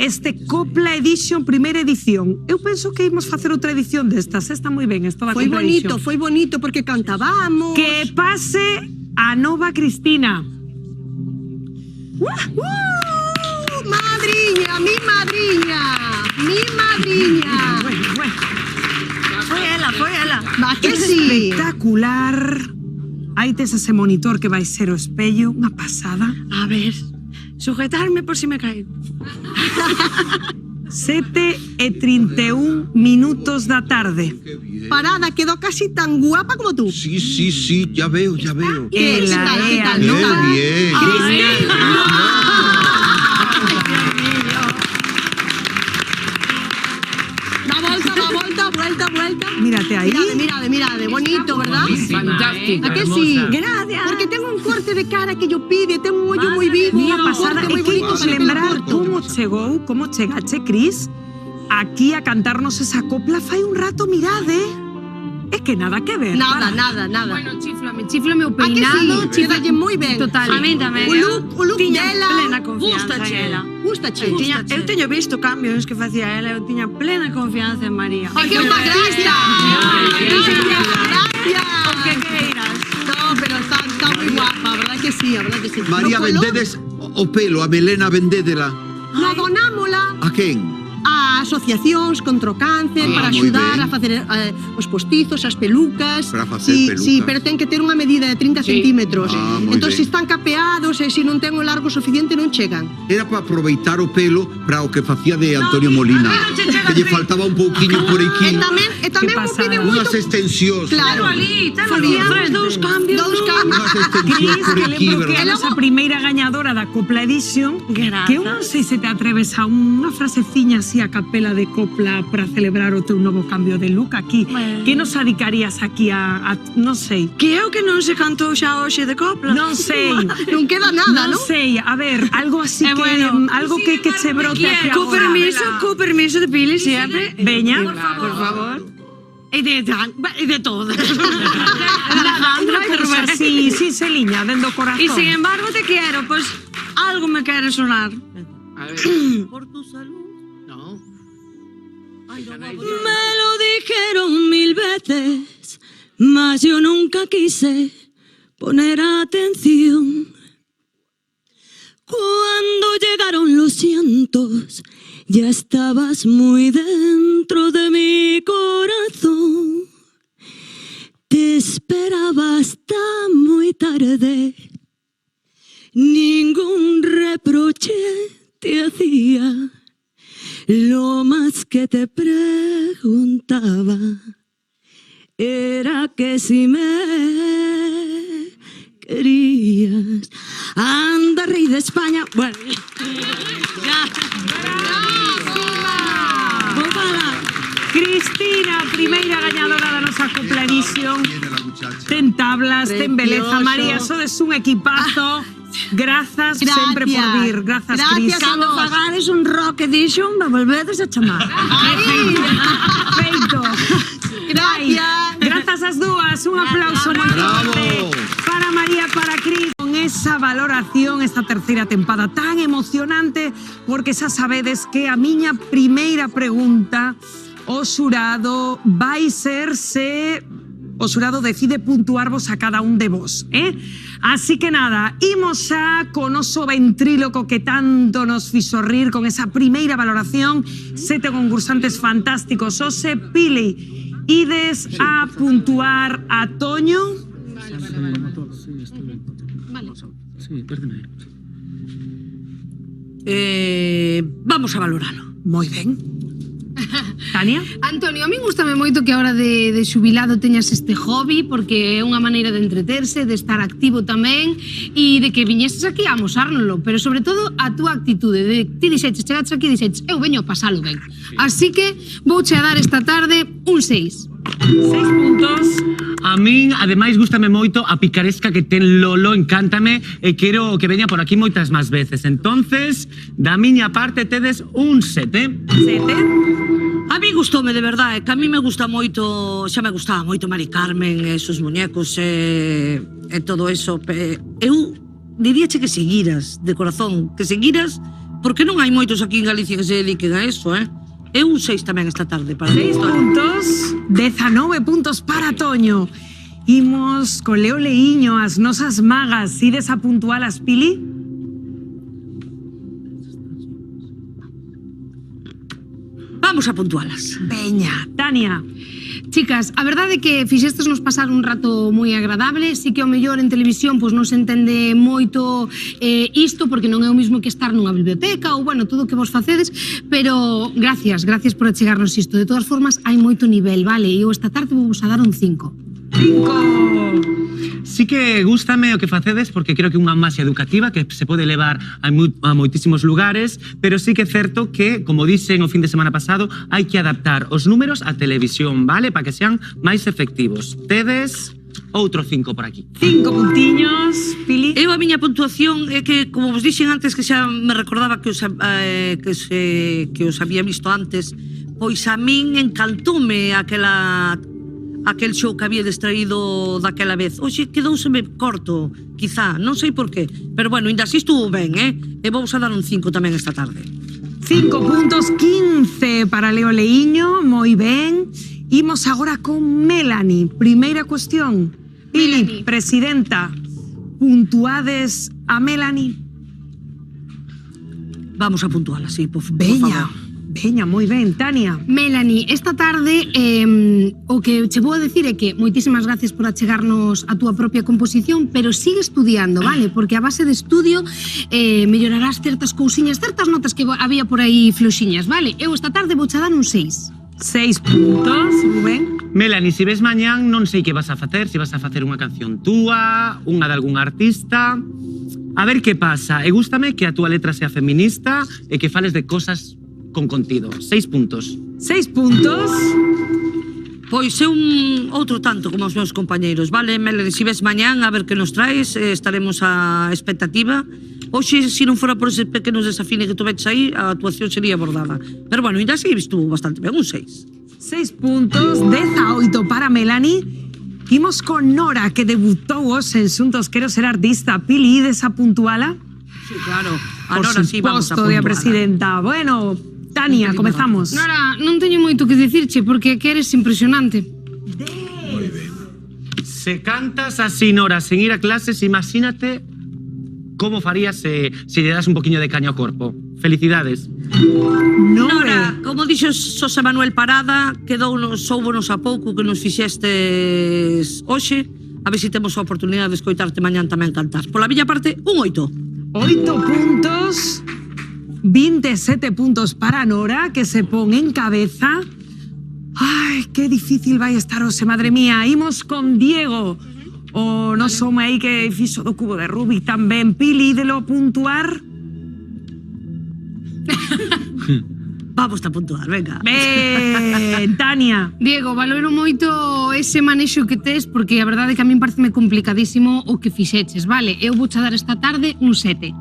este Copla Edition, primeira edición. Eu penso que imos facer outra edición destas, está moi ben, esta da Copla Edition. Foi bonito porque cantábamos. Que pase a nova Cristina. Madriña, mi madriña. Foi ela. Va que sí. Espectacular. Aí tes ese monitor que vai ser o espello, unha pasada. A ver, sujetarme por si me caigo. 7:31 minutos da tarde. Parada, quedó casi tan guapa como tú. Sí, ya veo. Ela é a Bien, nova bien. Da volta, vuelta. Mírate ahí. Mirade, bonito, ¿verdad? Fantástica, ¿A que sí? hermosa. Gracias. Porque tengo un corte de cara que yo pide, tengo un ollo moi vivo. Mira, pasada, é que imos lembrar como como chegache, Cris, aquí a cantarnos esa copla fai un rato, mirade. É que nada que ver. Nada. Bueno, chiflame o peinado, chíflalle moi ben. Total. A min tamén. O look tiña dela. plena confianza en ela. Gústache. Eu teño visto cambios que facía ela, eu tiña plena confianza en María. Ai, que moita gracia. O que queiras. No, pero está moi guapa, a verdad que sí, a verdad que sí. María, No color, vendedes o pelo, a melena vendédela. No donámola A quen? a asociacións contra o cáncer, para moi axudar ben. a facer os postizos, as pelucas. Para facer pelucas. Sí, pero ten que ter unha medida de 30 centímetros. moi Entón, ben. se están capeados e se non ten o largo suficiente, non chegan. Era para aproveitar o pelo para o que facía de Antonio Molina. Que lle faltaba un pouquiño por aquí. E tamén mo piden Unhas moito. extensións. Claro, Facíamos dous cambios. Unhas extensións por Que aquí, lembro que é a verdad? nosa primeira gañadora da Copla Edition, Grazas. que eu non sei se te atreves a unha fraseciña así a capela de copla para celebrar o teu novo cambio de look aquí. Que nos adicarías aquí a non sei. Que é o que non se cantou xa hoxe de copla? Non sei. Non queda nada, non sei. A ver, algo así que algo que che brote aquí Co agora. permiso de Pili sempre. Veña. Por favor. E de todo. Alejandra, pero así, sí, Celiña, dentro do corazón. Y sin embargo te quiero, pues algo me quiere sonar. A ver. Por tu salud. No. Me lo dijeron 1000 veces, mas yo nunca quise poner atención. Cuando llegaron los cientos, ya estabas muy dentro de mi corazón. Te esperaba hasta muy tarde, ningún reproche te hacía. Lo más que te preguntaba era que si me querías. Anda, rey de España. Bueno, Cristina, primeira gañadora da nosa Copla Edition. Ten tablas, ten beleza. Precioso. María, sodes un equipazo. Grazas sempre por vir. Grazas, Cris. Cando fagades un rock edition, me volvedes a chamar. Feito. Gracias. Grazas as dúas. Un aplauso moi Bravo. forte para María, para Cris. Con esa valoración, esta terceira tempada tan emocionante, porque xa sabedes que a miña primeira pregunta o xurado vai ser se o xurado decide puntuarvos a cada un de vos, Así que nada, imos xa con oso ventríloco que tanto nos fixo rir con esa primeira valoración, 7 concursantes fantásticos. Ose, Pili, ides a puntuar a Toño? Vamos a valoralo. Moi ben. Tania? Antonio, a mí gustame moito que a hora de xubilado teñas este hobby, porque é unha maneira de entreterse, de estar activo tamén e de que viñeses aquí a amosárnoslo, pero sobre todo a túa actitude de ti dixeches, chegaches aquí e dixeches, eu veño a pasalo ben. Así que vouche a dar esta tarde un 6. 6 puntos. A min, ademais, gústame moito a picaresca que ten Lolo, encántame, e quero que veña por aquí moitas máis veces. Entonces, da miña parte tedes un 7. 7. A mí gustoume de verdade, que a mí me gusta moito, xa me gustaba moito Mari Carmen, esos muñecos e todo eso. Eu diríache que seguiras, de corazón, que seguiras, porque non hai moitos aquí en Galicia que se dediquen a eso, Eu un 6 tamén esta tarde para 6 puntos, 19 puntos para Toño. Imos con Leo Leiño, as nosas magas. Ides a puntualas, Pili? Vamos a puntualas. Veña, Tania. Chicas, a verdade é que fixestes nos pasar un rato moi agradable, si que ao mellor en televisión pois non se entende moito isto, porque non é o mismo que estar nunha biblioteca ou, bueno, todo o que vos facedes, pero gracias por achegarnos isto. De todas formas, hai moito nivel, vale? E eu esta tarde vou vos a dar un 5. 5. Sí que gústame o que facedes porque creo que é unha máxia educativa que se pode levar a moitísimos lugares, pero sí que é certo que, como dixen o fin de semana pasado, hai que adaptar os números á televisión, vale? Para que sean máis efectivos. Tedes outro 5 por aquí. 5 puntiños, Pili. Eu a miña puntuación é que, como vos dixen antes, que xa me recordaba que os había visto antes, pois a min encantoume aquel show que había distraído daquela vez. Oxe, quedouseme corto, quizá, non sei por qué. Pero bueno, ainda así estuvo ben, E vamos a dar un 5 tamén esta tarde. 5 puntos, 15 para Leo Leiño, moi ben. Imos agora con Melanie. Primeira cuestión. Pili, presidenta, puntuades a Melanie? Vamos a puntuala, sí, por favor. Veña, moi ben. Tania. Melanie, esta tarde o que che vou a decir é que moitísimas gracias por achegarnos a túa propia composición, pero sigue estudiando, vale? Porque a base de estudio mellorarás certas cousiñas, certas notas que había por aí floxiñas, vale? Eu esta tarde vou che dar un 6. 6 puntos, Rubén. Melanie, se ves mañán non sei que vas a facer, se vas a facer unha canción túa, unha de algún artista. A ver que pasa. E gústame que a túa letra sea feminista e que fales de cosas con contido. 6 puntos. 6 puntos. Pois é un outro tanto como os meus compañeiros, vale? Melanie, se ves mañán a ver que nos traes, estaremos á expectativa. Hoxe, se non fora por ese pequenos desafines que tu veches aí, a actuación sería bordada. Pero bueno, ainda así estuvo bastante ben, un 6. 6 puntos, 18 para Melanie. Imos con Nora, que debutou hoxe en Xuntos Quero Ser Artista. Pili, ides a puntuala? Sí, claro. A Por Nora sí vamos a suposto, puntuala. de presidenta. Bueno, Tania, comezamos. Nora, non teño moito que dicirche porque que eres impresionante. Se cantas así, Nora, sen ir a clases, imagínate como farías se lle das un poquinho de caña ao corpo. Felicidades. Nora, como dixo Xosé Manuel Parada, soubonos a pouco que nos fixestes hoxe, a ver se temos a oportunidade de escoitarte mañán tamén cantar. Pola miña parte, un 8. 8 puntos, 27 puntos para Nora, que se pon en cabeza. Ai, que difícil vai estar hoxe, madre mía. Imos con Diego, o noso home aí que fixo do cubo de Rubik tamén. Pili, ídelo puntuar? Vamos a puntuar, venga. Ben, Tania. Diego, valoro moito ese manexo que tes porque a verdade é que a min pareceme complicadísimo o que fixeches, vale? Eu vou che dar esta tarde un 7. 7?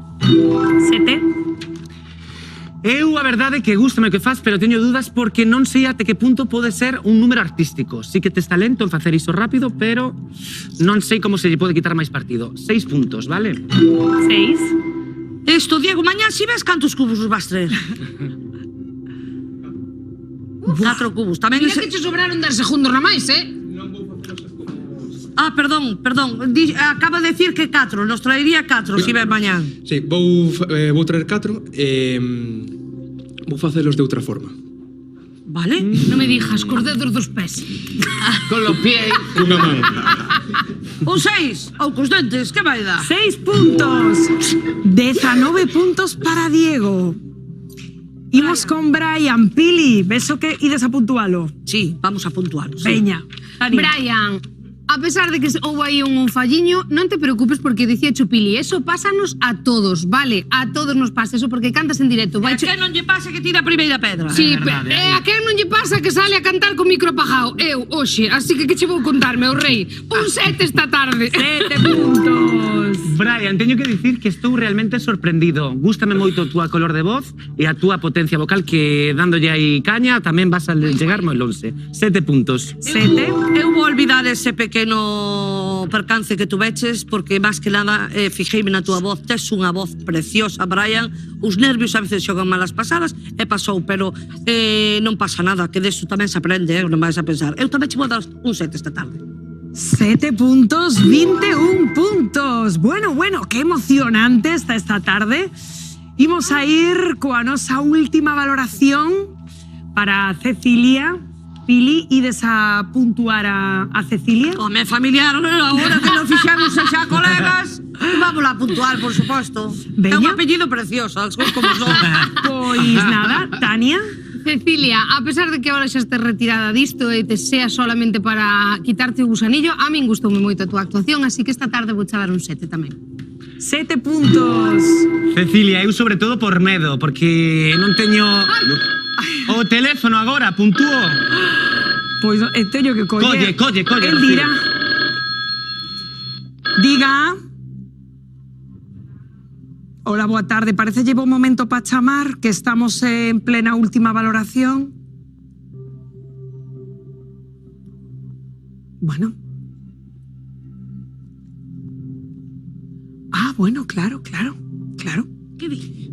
Eu, a verdade, que gústame o que faz, pero teño dudas porque non sei até que punto pode ser un número artístico. Sí que tes talento en facer iso rápido, pero non sei como se lle pode quitar máis partido. 6 puntos, vale? 6. Isto, Diego, mañán si ves cantos cubos os vas traer. 4 cubos. Tamén Mira que che sobraron 10 segundos na máis, Ah, perdón. Acaba de decir que 4. Nos traería 4 si ves mañán. Sí, vou traer 4 vou facelos de outra forma. Vale? Non me dijas, cos dedos dos pés. Con los pies. Cunha man. Un 6. Ou cos dentes, que vai dar? 6 puntos. 19 puntos para Diego. Imos con Brian. Pili, ves o que ides a puntualo? Sí, vamos a puntualo. Sí. Veña. Brian, a pesar de que houve aí un falliño, non te preocupes porque dicía Chupili, eso pásanos a todos, vale? A todos nos pasa eso porque cantas en directo. E a quen non lle pasa que tira a primeira pedra? Sí, a quen non lle pasa que sale a cantar con micro apagado? Eu, hoxe, así que che vou contar, meu rei? Un 7 esta tarde. 7 puntos. Brian, teño que dicir que estou realmente sorprendido. Gústame moito a túa color de voz e a túa potencia vocal que dándolle aí caña tamén vas a chegar moi lonxe. 7 puntos. 7. Eu vou olvidar ese pequeno percance que tuveches porque máis que nada fixeime na túa voz. Tes unha voz preciosa, Brian. Os nervios a veces xogan malas pasadas e pasou, pero non pasa nada, que deso tamén se aprende, non vais a pensar. Eu tamén che vou dar un 7 esta tarde. 7 puntos, 21 puntos. Bueno, que emocionante está esta tarde. Imos a ir coa nosa última valoración para Cecilia. Pili, ides a puntuar a Cecilia? Home, familiar, agora que lo fixamos xa colegas, vamos a puntuar, por suposto. É un apellido precioso, as cousas como son. Pois nada, Tania. Cecilia, a pesar de que ahora xa estés retirada disto e te sea solamente para quitarte o gusanillo, a min gustoume moito a túa actuación, así que esta tarde vou dar un 7 tamén. 7 puntos. Cecilia, eu sobre todo por medo, porque non teño o teléfono agora, puntúo. Pois teño que coller. Colle. El dirá. Diga. Hola, boa tarde. Parece llevo un momento para chamar, que estamos en plena última valoración. Bueno. Ah, bueno, claro. ¿Qué di?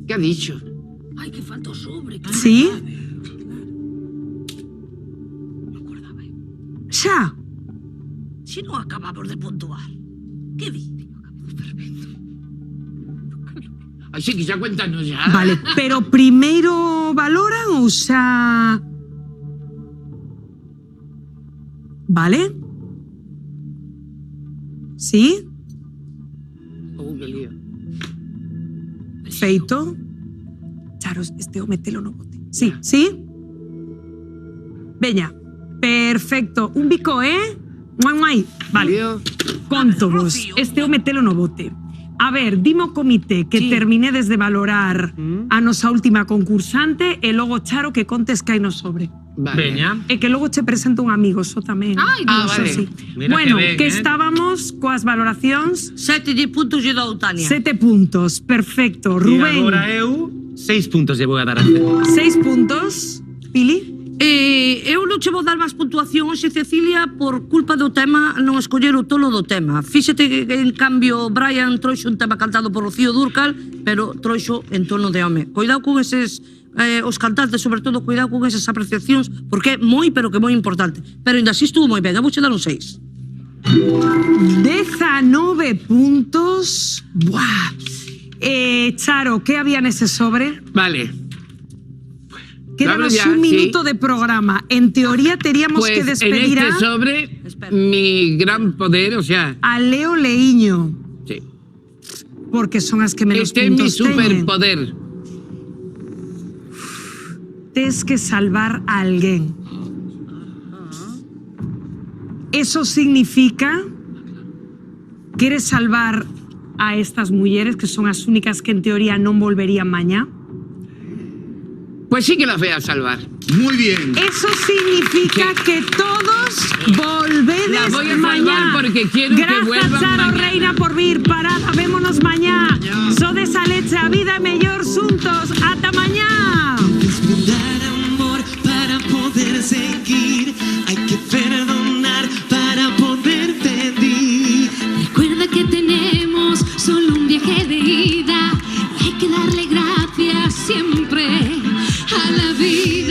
¿Qué ha dicho? Ay, que falta o sobre. ¿Sí? Xa. Si non acabamos de puntuar. ¿Qué di? Así que xa cuéntanos ya. Vale, pero primeiro valoran ou xa... Vale? Sí? Que lío. Feito. Charo, o metelo no bote. Sí, sí? Veña, perfecto. Un bico, Muai. Vale, conto vos. O metelo no bote. A ver, dime o comité que terminedes de valorar a nosa última concursante e logo, Charo, que contes que hai no sobre. Vale. Veña. E que logo che presento un amigo, so tamén. Ai, Dios, vale. sí. Mira Bueno, que ben, que estábamos coas valoracións. 7 puntos lle dou, Tania. 7 puntos, perfecto. E Rubén, agora eu 6 puntos lle vou a dar a Cecilia. 6 puntos. Pili? Eu non che vou dar máis puntuación hoxe, Cecilia, por culpa do tema, non escoller o tolo do tema. Fíxate que, en cambio, Brian trouxo un tema cantado por Rocío Dúrcal, pero trouxo en tono de home. Cuidado con eses, os cantantes, sobre todo, cuidado con esas apreciacións, porque é moi, pero que moi importante. Pero ainda así estuvo moi ben, vou che dar un 6. 19 puntos. Buah. Charo, ¿qué había en ese sobre? Vale. Quédanos Ya, un sí. minuto de programa. En teoría teníamos Pues que despedir en este sobre, mi gran poder, o sea... a Leo Leiño. Sí. Porque son as que menos Este es mi puntos teñen. superpoder. Tes que salvar a alguén. Eso significa que queres salvar a estas mulleres que son as únicas que en teoría non volverían mañá. Pues sí que las voy a salvar. Muy bien. Eso significa que todos volvedes Las voy a mañá. salvar porque quiero que Gracias, vuelvan Charo mañana. Reina, por vir. Parada, vémonos mañá. Sodes a leche, a vida mellor xuntos. Ata mañá. Dar amor para poder seguir. Hay que perdonar para poder pedir. Recuerda que tenemos solo un viaje de ida y hay que darle gracias siempre a la vida.